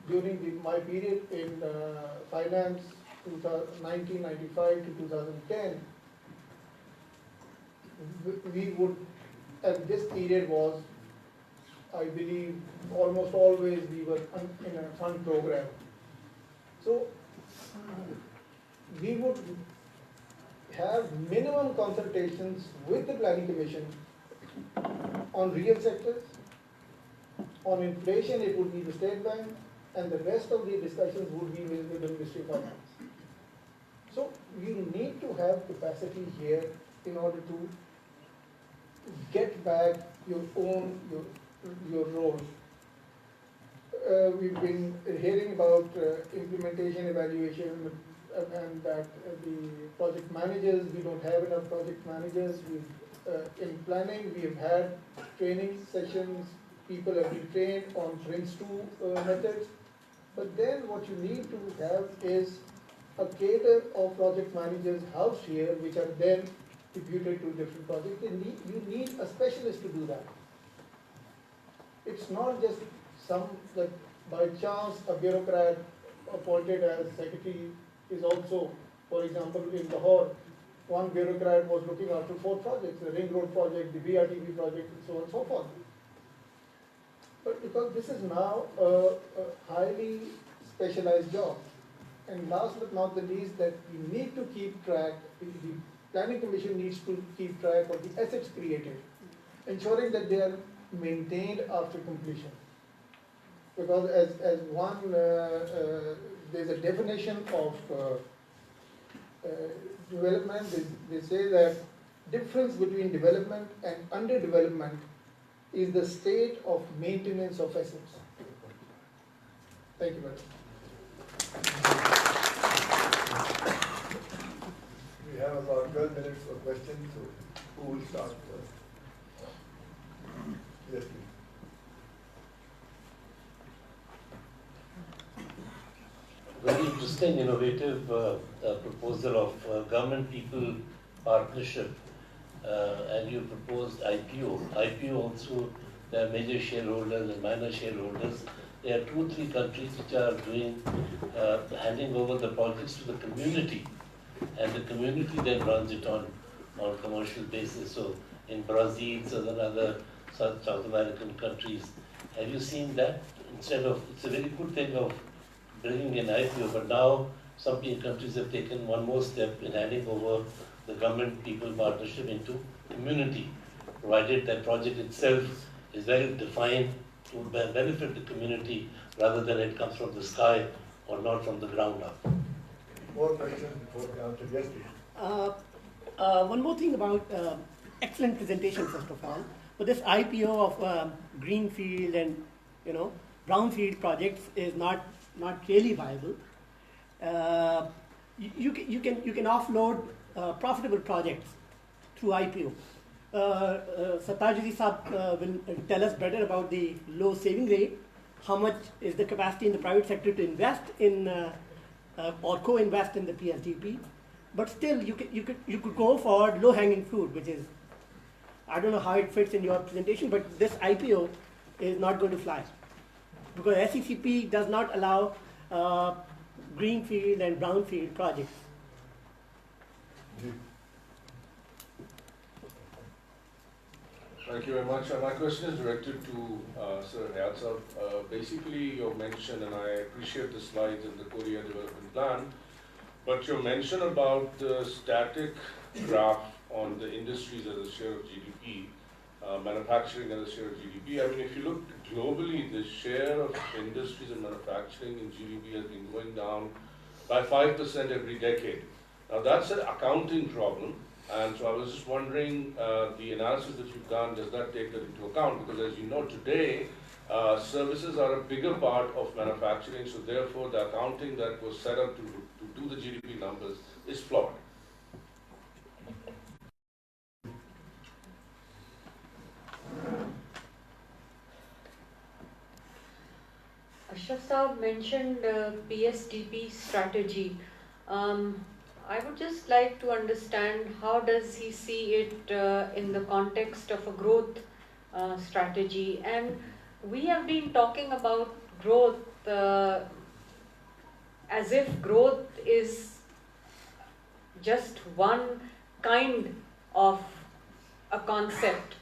during my period in finance, 1995 to 2010, we would, and this period was, I believe, almost always we were in a fund program. So we would have minimum consultations with the Planning Commission on real sectors. On inflation, it would be the State Bank, and the rest of the discussions would be with the Ministry of Finance. So you need to have capacity here in order to get back your own your role. We've been hearing about implementation, evaluation, and that the project managers, we don't have enough project managers. In planning, we have had training sessions, people have been trained on PRINCE2 methods, but then what you need to have is a cadre of project managers housed here, which are then deputed to different projects. You need a specialist to do that. It's not just some, that by chance a bureaucrat appointed as secretary is also, for example, in Lahore, one bureaucrat was looking after 4 projects, the Ring Road project, the BRTB project, and so on and so forth. But because this is now a highly specialized job, and last but not the least, that we need to keep track, the Planning Commission needs to keep track of the assets created, ensuring that they are maintained after completion. Because as one, there's a definition of development, they say that difference between development and underdevelopment is the state of maintenance of assets. Thank you very much. We have about 12 minutes for questions, so who will start first? Yes, please. Very interesting, innovative proposal of government-people partnership, and you proposed IPO. IPO also there are major shareholders and minor shareholders. There are 2 or 3 countries which are doing, handing over the projects to the community, and the community then runs it on commercial basis. So in Brazil, certain other South American countries, have you seen that? Instead of, it's a very good thing of bringing an IPO, but now some countries have taken one more step in handing over the government-people partnership into community, provided that project itself is well defined to benefit the community rather than it comes from the sky or not from the ground up. More questions before we answer? Yes, please. One more thing about excellent presentation, first of all. But this IPO of greenfield and brownfield projects is not really viable. You can offload profitable projects through IPO. Satajji Saab will tell us better about the low saving rate, how much is the capacity in the private sector to invest in or co-invest in the PSDP. But still, you could go for low-hanging fruit, which is, I don't know how it fits in your presentation, but this IPO is not going to fly because SECP does not allow greenfield and brownfield projects. Thank you very much. My question is directed to Sir Hayat. Basically, your mention, and I appreciate the slides in the Korea Development Plan, but your mention about the static graph on the industries as a share of GDP, manufacturing as a share of GDP. I mean, if you look globally, the share of industries and manufacturing in GDP has been going down by 5% every decade. Now, that's an accounting problem. And so I was just wondering, the analysis that you've done, does that take that into account? Because as you know, today, services are a bigger part of manufacturing, so therefore the accounting that was set up to do the GDP numbers is flawed. Ashraf Saab mentioned PSDP strategy. I would just like to understand how does he see it in the context of a growth strategy. And we have been talking about growth as if growth is just one kind of a concept.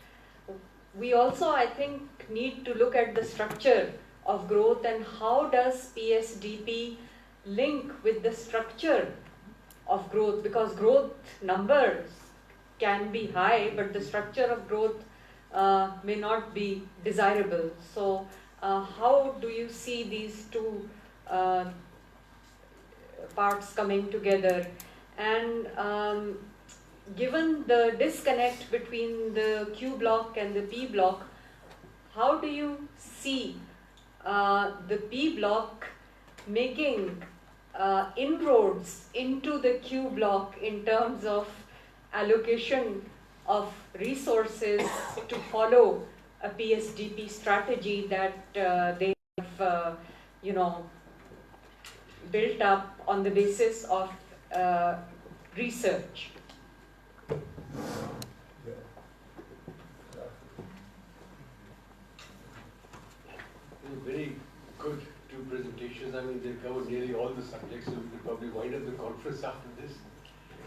We also, I think, need to look at the structure of growth and how does PSDP link with the structure of growth, because growth numbers can be high, but the structure of growth may not be desirable. So how do you see these two parts coming together? And given the disconnect between the Q block and the P block, how do you see the P block making inroads into the Q block in terms of allocation of resources to follow a PSDP strategy that they have, built up on the basis of research? Very good two presentations. I mean, they covered nearly all the subjects, so we could probably wind up the conference after this.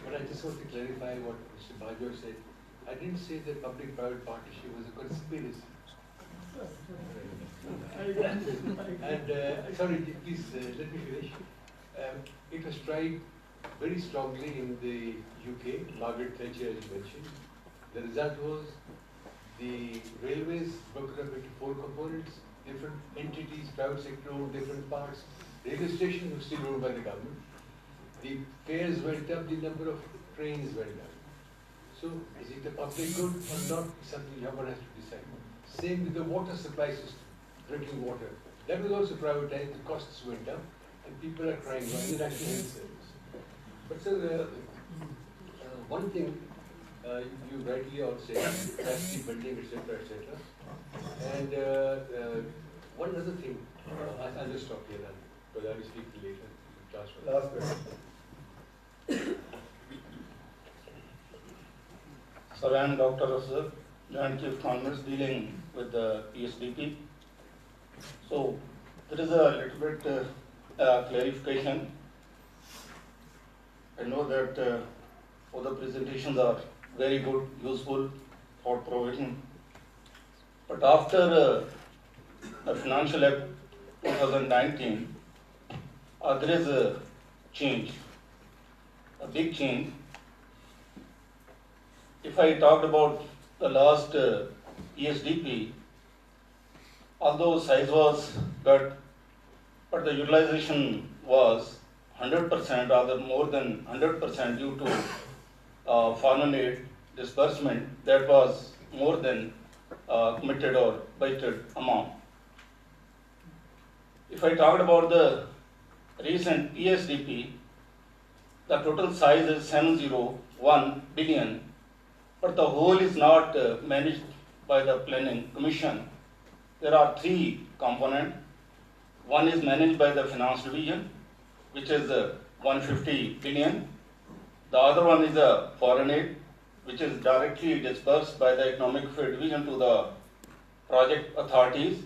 But I just want to clarify what Mr. Bajwa said. I didn't say that public-private partnership was a conspiracy. And sorry, please let me finish. It was tried very strongly in the UK. Margaret Thatcher, as you mentioned. The result was the railways broken up into 4 components. Different entities, private sector owned different parts. Railway station was still owned by the government. The fares went up, the number of trains went up. So, is it a public good or not? Something one has to decide. Same with the water supply system, drinking water. That was also privatized, the costs went up, and people are crying about the National Health Service. But sir, one thing you rightly all said, capacity building, etc., etc. And one other thing, I'll just stop here then, because I will speak later. Last question. Sir, I am Dr. Asad. Joint Chief Congress dealing with the PSDP. So there is a little bit clarification. I know that all the presentations are very good, useful, thought-provoking. But after the Financial Act 2019, there is a change, a big change. If I talked about the last PSDP, although size was cut, but the utilization was 100%, rather more than 100% due to foreign aid disbursement that was more than committed or budgeted amount. If I talked about the recent PSDP, the total size is 701 billion, but the whole is not managed by the Planning Commission. There are three components. One is managed by the Finance Division, which is 150 billion. The other one is a foreign aid, which is directly disbursed by the Economic Affairs Division to the project authorities,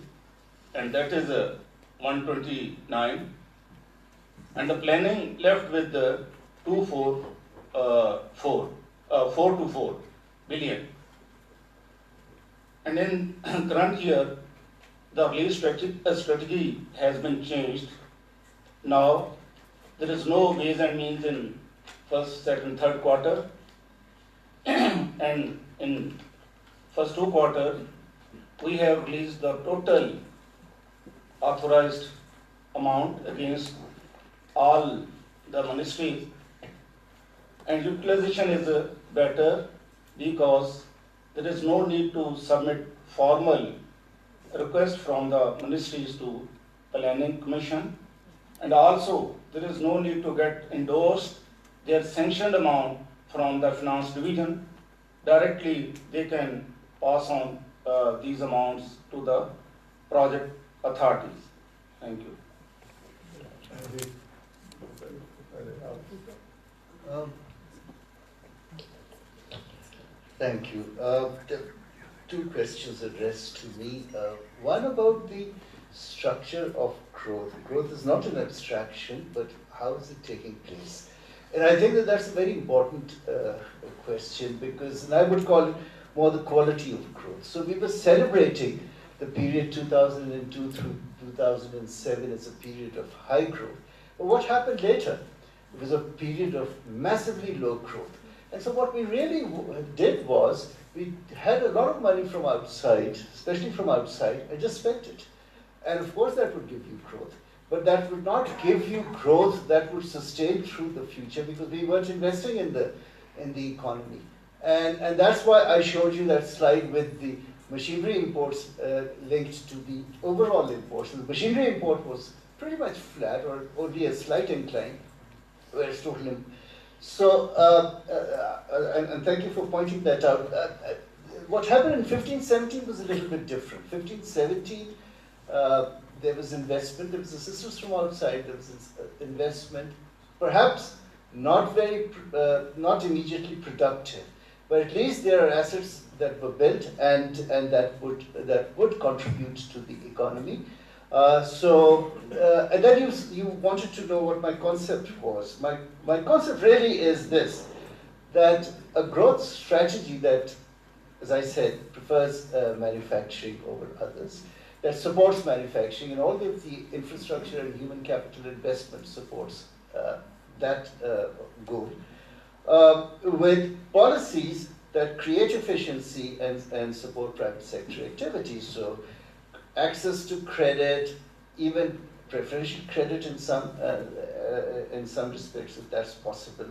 and that is 129. And the planning left with 424 billion. And in current year, the release strategy has been changed. Now, there is no ways and means in first, second, third quarter. And in first two quarters, we have released the total authorized amount against all the ministries. And utilization is better because there is no need to submit formal request from the ministries to Planning Commission, and also there is no need to get endorsed their sanctioned amount from the Finance Division. Directly they can pass on these amounts to the project authorities. Thank you. Thank you. Two questions addressed to me. One about the structure of growth. Growth is not an abstraction, but how is it taking place? And I think that that's a very important question because, and I would call it more the quality of growth. So we were celebrating the period 2002 through 2007 as a period of high growth. But what happened later? It was a period of massively low growth. And so what we really did was, we had a lot of money from outside, especially from outside, and just spent it. And of course that would give you growth. But that would not give you growth that would sustain through the future because we weren't investing in the economy. And that's why I showed you that slide with the machinery imports linked to the overall imports. And the machinery import was pretty much flat or only a slight incline, whereas total So, and thank you for pointing that out. What happened in 15-17 was a little bit different. 15-17, there was investment, there was assistance from outside, there was investment, perhaps not not immediately productive, but at least there are assets that were built and that would contribute to the economy. And then you wanted to know what my concept was. My concept really is this, that a growth strategy that, as I said, prefers manufacturing over others, that supports manufacturing, and all of the infrastructure and human capital investment supports that goal, with policies that create efficiency and support private sector activities. So access to credit, even preferential credit in some respects, if that's possible,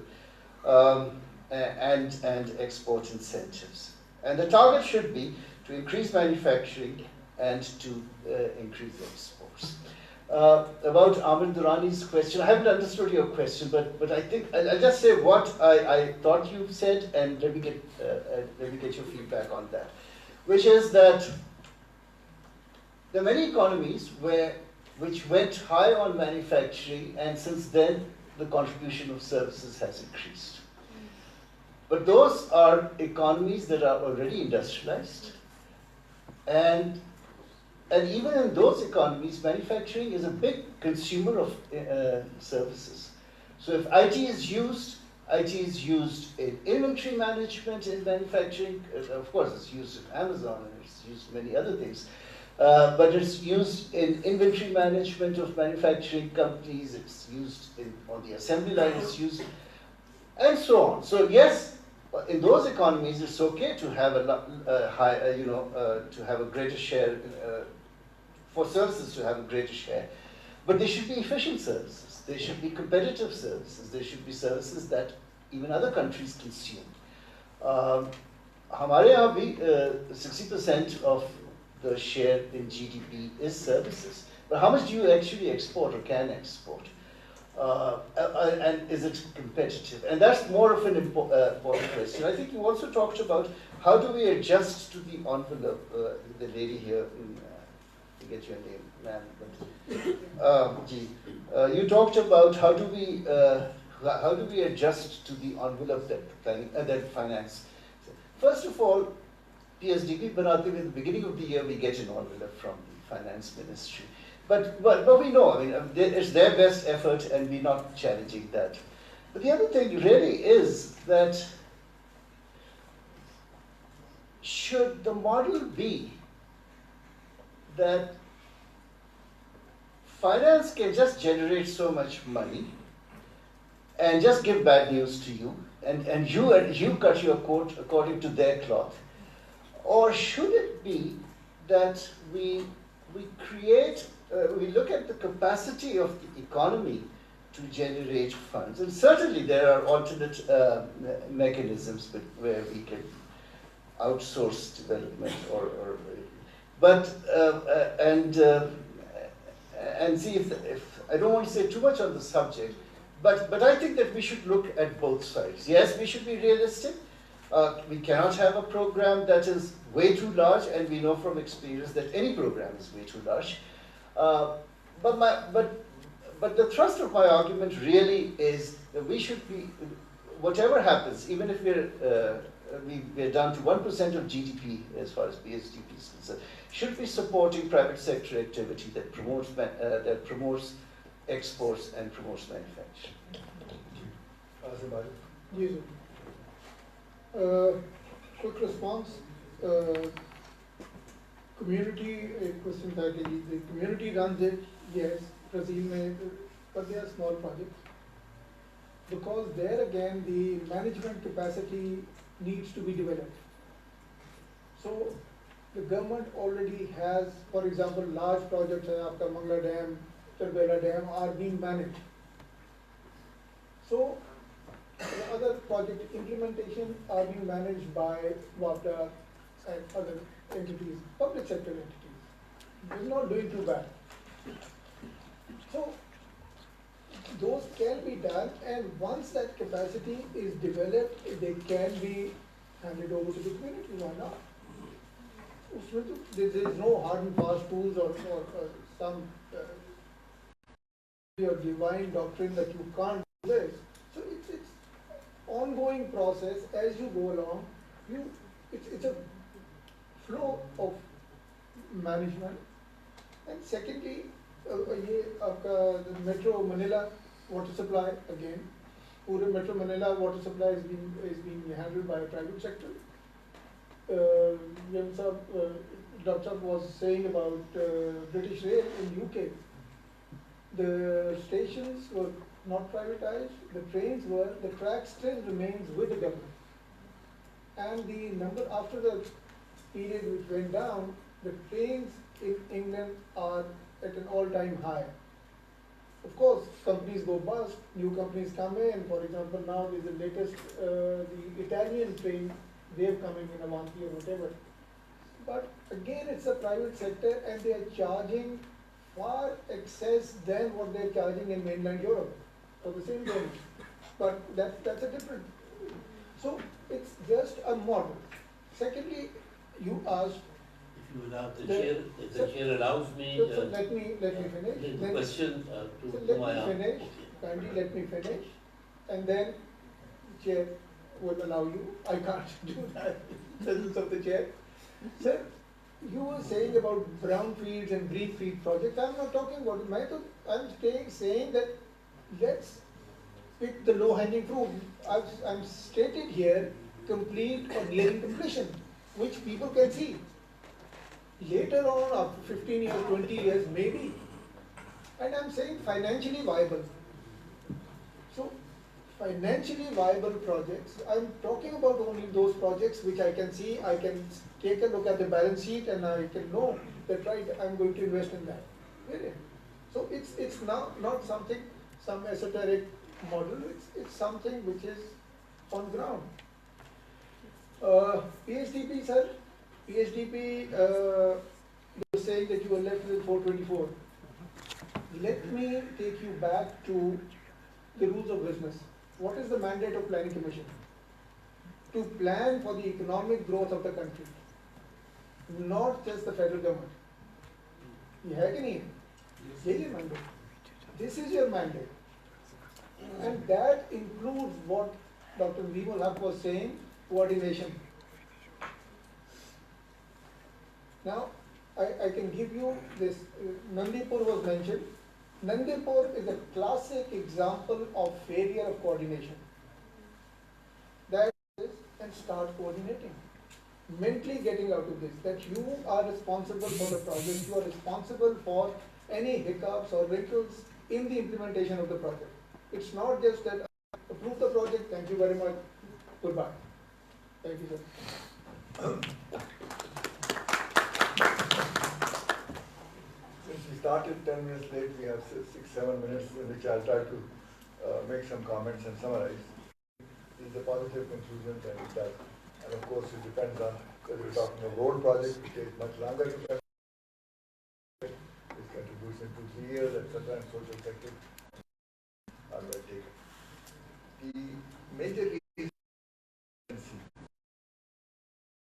and export incentives. And the target should be to increase manufacturing and to increase exports. About Amir Durrani's question, I haven't understood your question, but I think I'll just say what I thought you said, and let me get your feedback on that, which is that there are many economies which went high on manufacturing, and since then the contribution of services has increased. But those are economies that are already industrialized. And even in those economies, manufacturing is a big consumer of services. So if IT is used in inventory management in manufacturing. Of course, it's used in Amazon and it's used in many other things. But it's used in inventory management of manufacturing companies. It's used on the assembly line. It's used, and so on. So yes, in those economies, it's okay to have to have a greater share. For services to have a greater share, but they should be efficient services, they should be competitive services, they should be services that even other countries consume. हमारे यहाँ भी 60% of the share in GDP is services, but how much do you actually export or can export? And is it competitive? And that's more of an important question. I think you also talked about how do we adjust to the envelope. The lady here, forget your name, ma'am. But, you talked about how do we adjust to the envelope that finance. First of all, PSDP banate at the beginning of the year we get an envelope from the finance ministry. But we know, I mean, it's their best effort and we're not challenging that. But the other thing really is that should the model be that finance can just generate so much money and just give bad news to you, and you cut your coat according to their cloth? Or should it be that we create, we look at the capacity of the economy to generate funds? And certainly there are alternate mechanisms where we can outsource development and see if I don't want to say too much on the subject, but I think that we should look at both sides. Yes, we should be realistic. We cannot have a program that is way too large, and we know from experience that any program is way too large. But the thrust of my argument really is that we should be, whatever happens, even if we're down to 1% of GDP as far as PSDP is concerned, should be supporting private sector activity that promotes exports and promotes manufacturing. Yes, sir. Quick response. Community question that the community runs it. Yes, Brazil but they are small projects. Because there again the management capacity needs to be developed. So the government already has, for example, large projects after Mangla Dam, Charbela Dam are being managed. So the other project implementation are being managed by WAPDA and other entities, public sector entities. It's not doing too bad. So those can be done, and once that capacity is developed, they can be handed over to the community. Why not? There is no hard and fast rules or some your divine doctrine that you can't do this. So it's ongoing process as you go along. It's a flow of management. And secondly, the Metro Manila water supply again. Pure Metro Manila water supply is being handled by a private sector. Dr. was saying about British Rail in UK. The stations were not privatized, the trains were, the track still remains with the government. And the number, after the period which went down, the trains in England are at an all-time high. Of course, companies go bust, new companies come in. For example, now is the latest, the Italian train wave coming in Avanti or whatever. But again, it's a private sector and they are charging far excess than what they're charging in mainland Europe for the same journey. But that's a different. So it's just a model. Secondly, you asked. If you allow the chair, if the chair allows me. So let me finish. The question Kindly let me finish, and then chair will allow you. I can't do that, presence of the chair. Sir, you were saying about brownfields and greenfield projects. I'm not talking about it. I'm saying that let's pick the low-hanging fruit. I'm stated here, complete or nearing completion, which people can see. Later on, after 15 years, 20 years, maybe. And I'm saying financially viable. So, financially viable projects, I'm talking about only those projects which I can see, I can take a look at the balance sheet and I can know that right, I'm going to invest in that. Really. So it's now not something, some esoteric model, it's something which is on ground. PSDP, sir, PSDP, you're saying that you were left with 424. Let me take you back to the rules of business. What is the mandate of Planning Commission? To plan for the economic growth of the country, not just the federal government. You have any? Mandate. This is your mandate. And that includes what Dr. Vimal Haq was saying, coordination. Now, I can give you this, Nandipur was mentioned. Nandipur is a classic example of failure of coordination. That is, and start coordinating. Mentally getting out of this, that you are responsible for the project, you are responsible for any hiccups or wrinkles in the implementation of the project. It's not just that approve the project, thank you very much, goodbye. Thank you, sir. Since we started 10 minutes late, we have 6-7 minutes in which I'll try to make some comments and summarize. This is a positive conclusion and it does. And of course it depends on whether we're talking a road project which takes much longer to complete, which contributes in 2-3 years, etc. and social sector. How do I take it? The major reason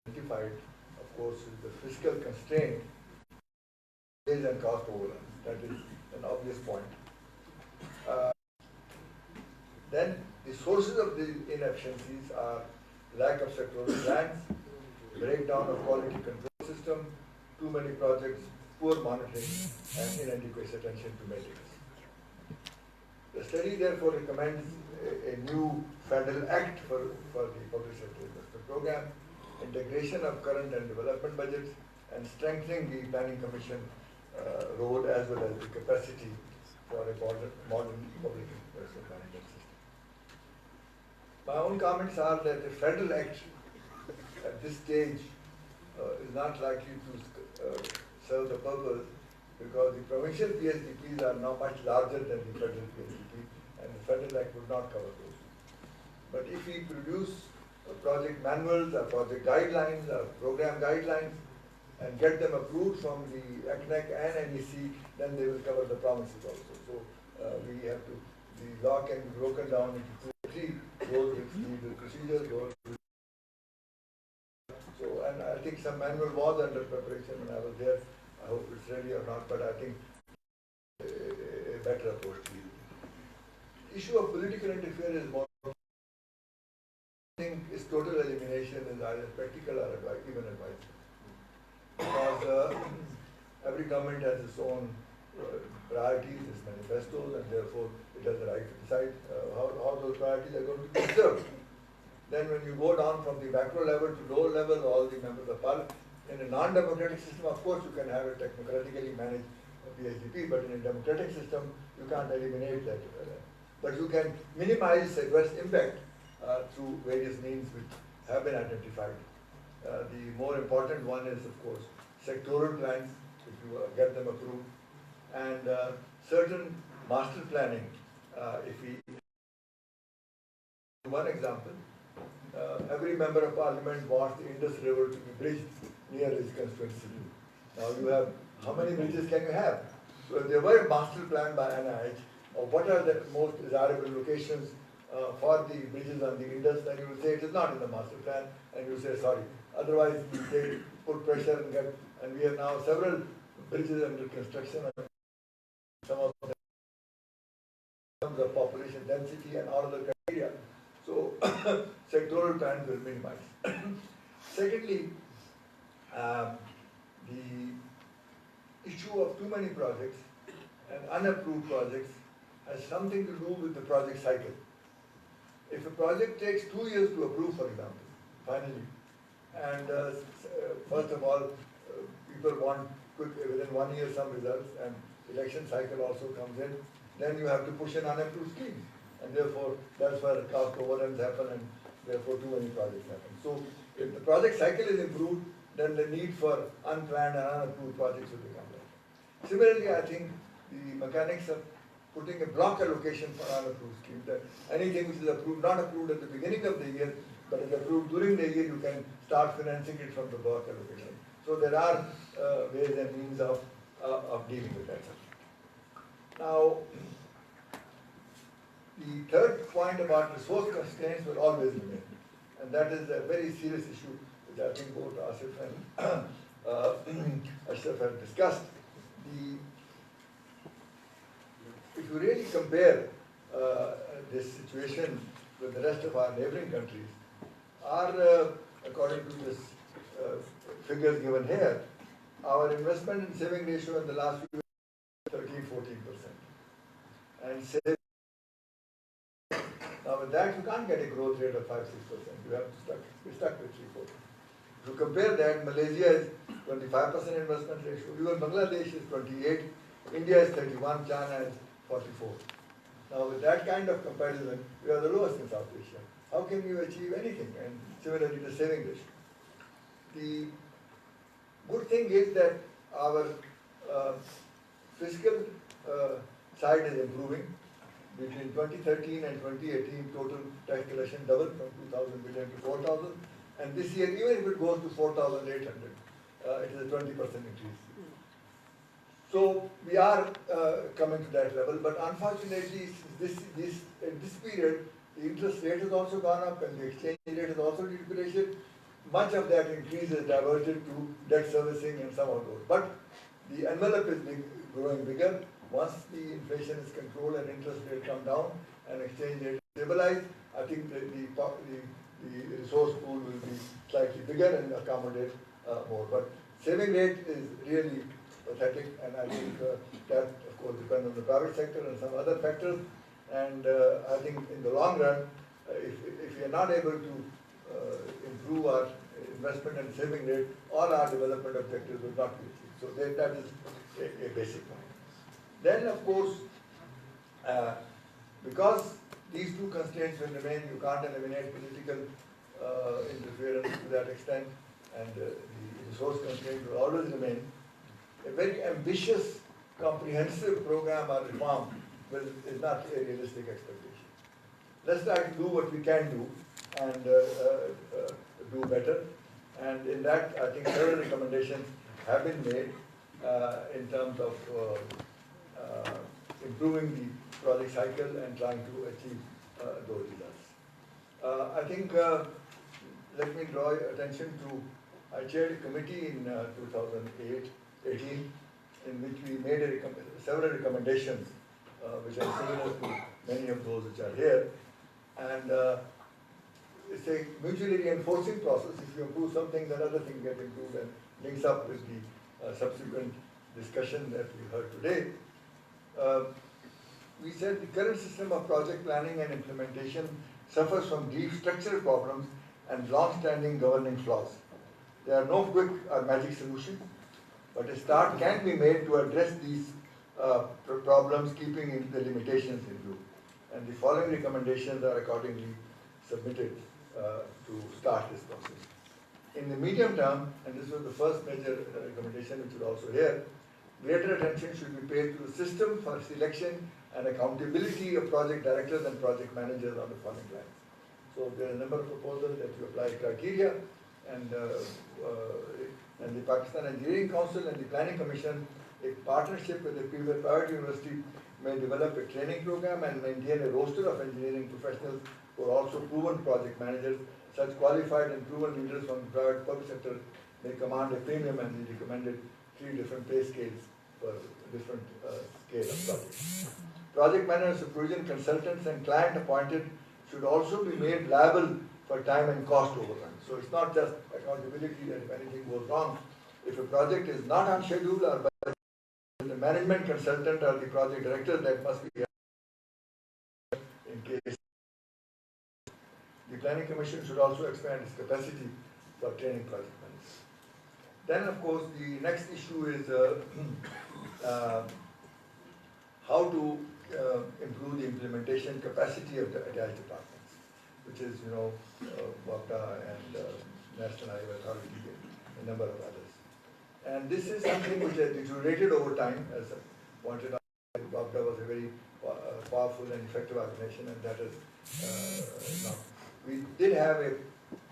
identified, of course, is the fiscal constraint and cost overruns. That is an obvious point. Then the sources of the inefficiencies are lack of sectoral plans, breakdown of quality control system, too many projects, poor monitoring, and inadequate attention to metrics. The study therefore recommends a new federal act for the public sector investment program, integration of current and development budgets, and strengthening the Planning Commission role as well as the capacity for a modern public investment management system. My own comments are that a federal act at this stage is not likely to serve the purpose because the provincial PSDPs are now much larger than the federal PSDP and the federal act would not cover those. But if we produce project manuals or project guidelines or program guidelines and get them approved from the ACNEC and NEC, then they will cover the promises also. So we have to, the law can be broken down into 2 or 3, those which need the procedures, those which. So, and I think some manual was under preparation when I was there. I hope it's ready or not, but I think a better approach to it. Issue of political interference is more. I think its total elimination is either practical or even advisable. Because every government has its own priorities, its manifestos, and therefore it has the right to decide how those priorities are going to be served. Then when you go down from the macro level to lower level, all the members of parliament, in a non-democratic system, of course, you can have a technocratically managed PSDP, but in a democratic system, you can't eliminate that. But you can minimize adverse impact through various means which have been identified. The more important one is, of course, sectoral plans, if you get them approved, and certain master planning. If we, one example, every member of parliament wants the Indus River to be bridged near his constituency. Now you have, how many bridges can you have? So if there were a master plan by NIH of what are the most desirable locations for the bridges on the Indus, then you will say it is not in the master plan, and you will say sorry. Otherwise, they put pressure and get, and we have now several bridges under construction. Some of them, in terms of population density and all other criteria, So sectoral plans will minimize. Secondly, the issue of too many projects and unapproved projects has something to do with the project cycle. If a project takes 2 years to approve, for example, finally, and first of all, people want quick, within 1 year some results, and election cycle also comes in, then you have to push in unapproved schemes. And therefore, that's where the cost overruns happen, and therefore too many projects happen. So if the project cycle is improved, then the need for unplanned and unapproved projects will become less. Similarly, I think the mechanics of putting a block allocation for unapproved schemes, that anything which is approved, not approved at the beginning of the year, but is approved during the year, you can start financing it from the block allocation. So there are ways and means of dealing with that. Now, the third point about resource constraints will always remain, and that is a very serious issue which I think both Asif and Ashraf have discussed. If you really compare this situation with the rest of our neighboring countries, according to this figures given here, our investment and saving ratio in the last few years is 13–14%. And now with that, you can't get a growth rate of 5–6%. You have to be stuck with 3–4%. If you compare that, Malaysia is 25% investment ratio, even Bangladesh is 28%, India is 31%, China is 44%. Now with that kind of comparison, we are the lowest in South Asia. How can you achieve anything? And similarly, the saving ratio. The good thing is that our fiscal side is improving. Between 2013 and 2018, total tax collection doubled from 2,000 billion to 4,000. And this year, even if it goes to 4,800, it is a 20% increase. So we are coming to that level, but unfortunately, in this period, the interest rate has also gone up and the exchange rate has also depreciated. Much of that increase is diverted to debt servicing and some of those. But the envelope is growing bigger. Once the inflation is controlled and interest rate come down and exchange rate stabilize, I think the resource pool will be slightly bigger and accommodate more. But saving rate is really pathetic, and I think that, of course, depends on the private sector and some other factors. And I think in the long run, if we are not able to improve our investment and saving rate, all our development objectives will not be achieved. So that is a basic point. Then, of course, because these two constraints will remain, you can't eliminate political interference to that extent, and the resource constraint will always remain. A very ambitious, comprehensive program or reform is not a realistic expectation. Let's try to do what we can do and do better. And in that, I think several recommendations have been made in terms of improving the project cycle and trying to achieve those results. I think, let me draw your attention to, I chaired a committee in 2018 in which we made several recommendations which are similar to many of those which are here. And it's a mutually reinforcing process. If you improve something, then other things get improved and links up with the subsequent discussion that we heard today. We said the current system of project planning and implementation suffers from deep structural problems and long-standing governing flaws. There are no quick or magic solutions, but a start can be made to address these problems, keeping in the limitations in view. And the following recommendations are accordingly submitted to start this process. In the medium term, and this was the first major recommendation which is also here, greater attention should be paid to the system for selection and accountability of project directors and project managers on the following lines. So there are a number of proposals that you apply criteria, and the Pakistan Engineering Council and the Planning Commission, in partnership with the private university, may develop a training program and maintain a roster of engineering professionals who are also proven project managers. Such qualified and proven leaders from the private public sector may command a premium, and we recommended 3 different pay scales for different scale of projects. Project managers, supervision consultants and client appointed should also be made liable for time and cost overrun. So it's not just accountability that if anything goes wrong, if a project is not on schedule or by the management consultant or the project director, that must be in case. The Planning Commission should also expand its capacity for training project managers. Then, of course, the next issue is how to improve the implementation capacity of the attached departments, which is, WAPDA and National Highway Authority and a number of others. And this is something which has deteriorated over time, as pointed out. WAPDA was a very powerful and effective organization, and that is not. We did have an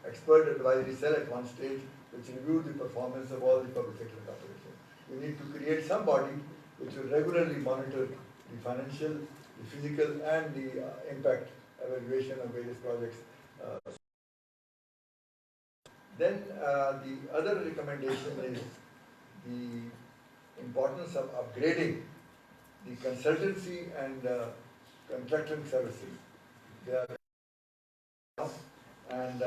expert advisory cell at one stage which reviewed the performance of all the public sector corporations. We need to create some body which will regularly monitor the financial, the physical, and the impact evaluation of various projects. Then the other recommendation is the importance of upgrading the consultancy and contracting services. They are and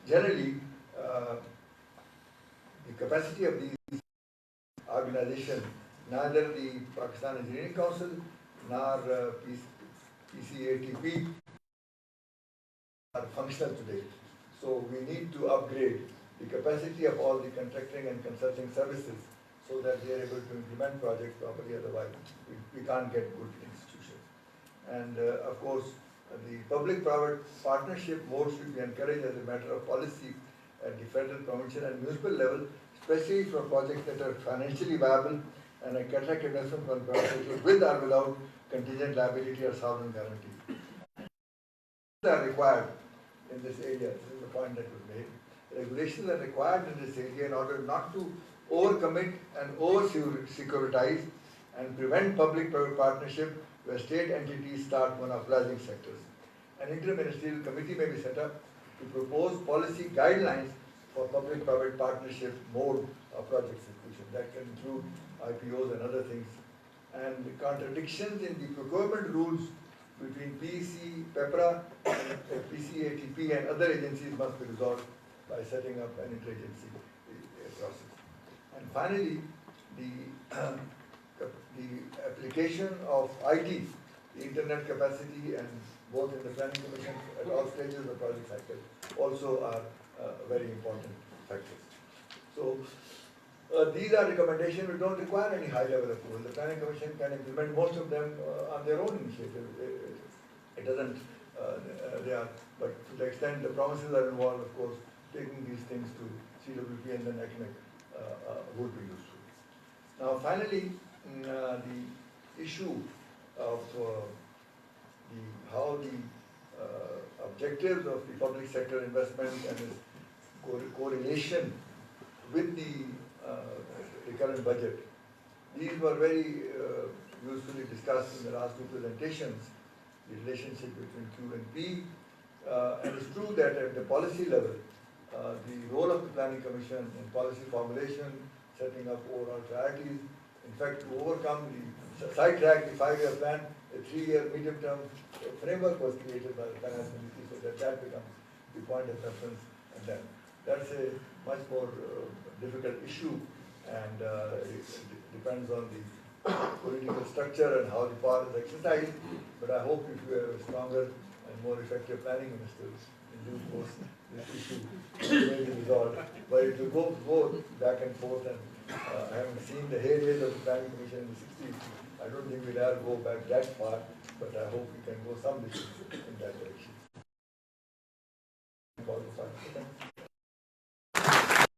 generally the capacity of these organizations, neither the Pakistan Engineering Council nor PCATP are functional today. So we need to upgrade the capacity of all the contracting and consulting services so that they are able to implement projects properly, otherwise we can't get good institutions. And of course, the public-private partnership mode should be encouraged as a matter of policy at the federal, provincial and municipal level, especially for projects that are financially viable and a contract investment for projects with or without contingent liability or sovereign guarantee. Are required in this area. This is the point that was made. Regulations are required in this area in order not to overcommit and over-securitize and prevent public-private partnership where state entities start monopolizing sectors. An interministerial committee may be set up to propose policy guidelines for public-private partnership mode of project execution. That can include IPOs and other things. And the contradictions in the procurement rules between PEC, PEPRA, PCATP and other agencies must be resolved by setting up an interagency process. And finally, the application of IT, the internet capacity, and both in the Planning Commission at all stages of the project cycle also are very important factors. So these are recommendations which don't require any high-level approval. The Planning Commission can implement most of them on their own initiative. It doesn't, but to the extent the promises are involved, of course, taking these things to CWP and then ACMEC would be useful. Now, finally, the issue of how the objectives of the public sector investment and its correlation with the recurrent budget. These were very usefully discussed in the last two presentations, the relationship between Q and P. And it's true that at the policy level, the role of the Planning Commission in policy formulation, setting up overall priorities, in fact, to overcome the sidetrack, the 5-year plan, a 3-year medium-term framework was created by the Finance Ministry so that becomes the point of reference. And then that's a much more difficult issue, and it depends on the political structure and how the power is exercised. But I hope if we have a stronger and more effective planning minister, in due course, this issue may be resolved. But it will go back and forth, and having seen the heydays of the Planning Commission in the 60s, I don't think we'll ever go back that far, but I hope we can go some distance in that direction.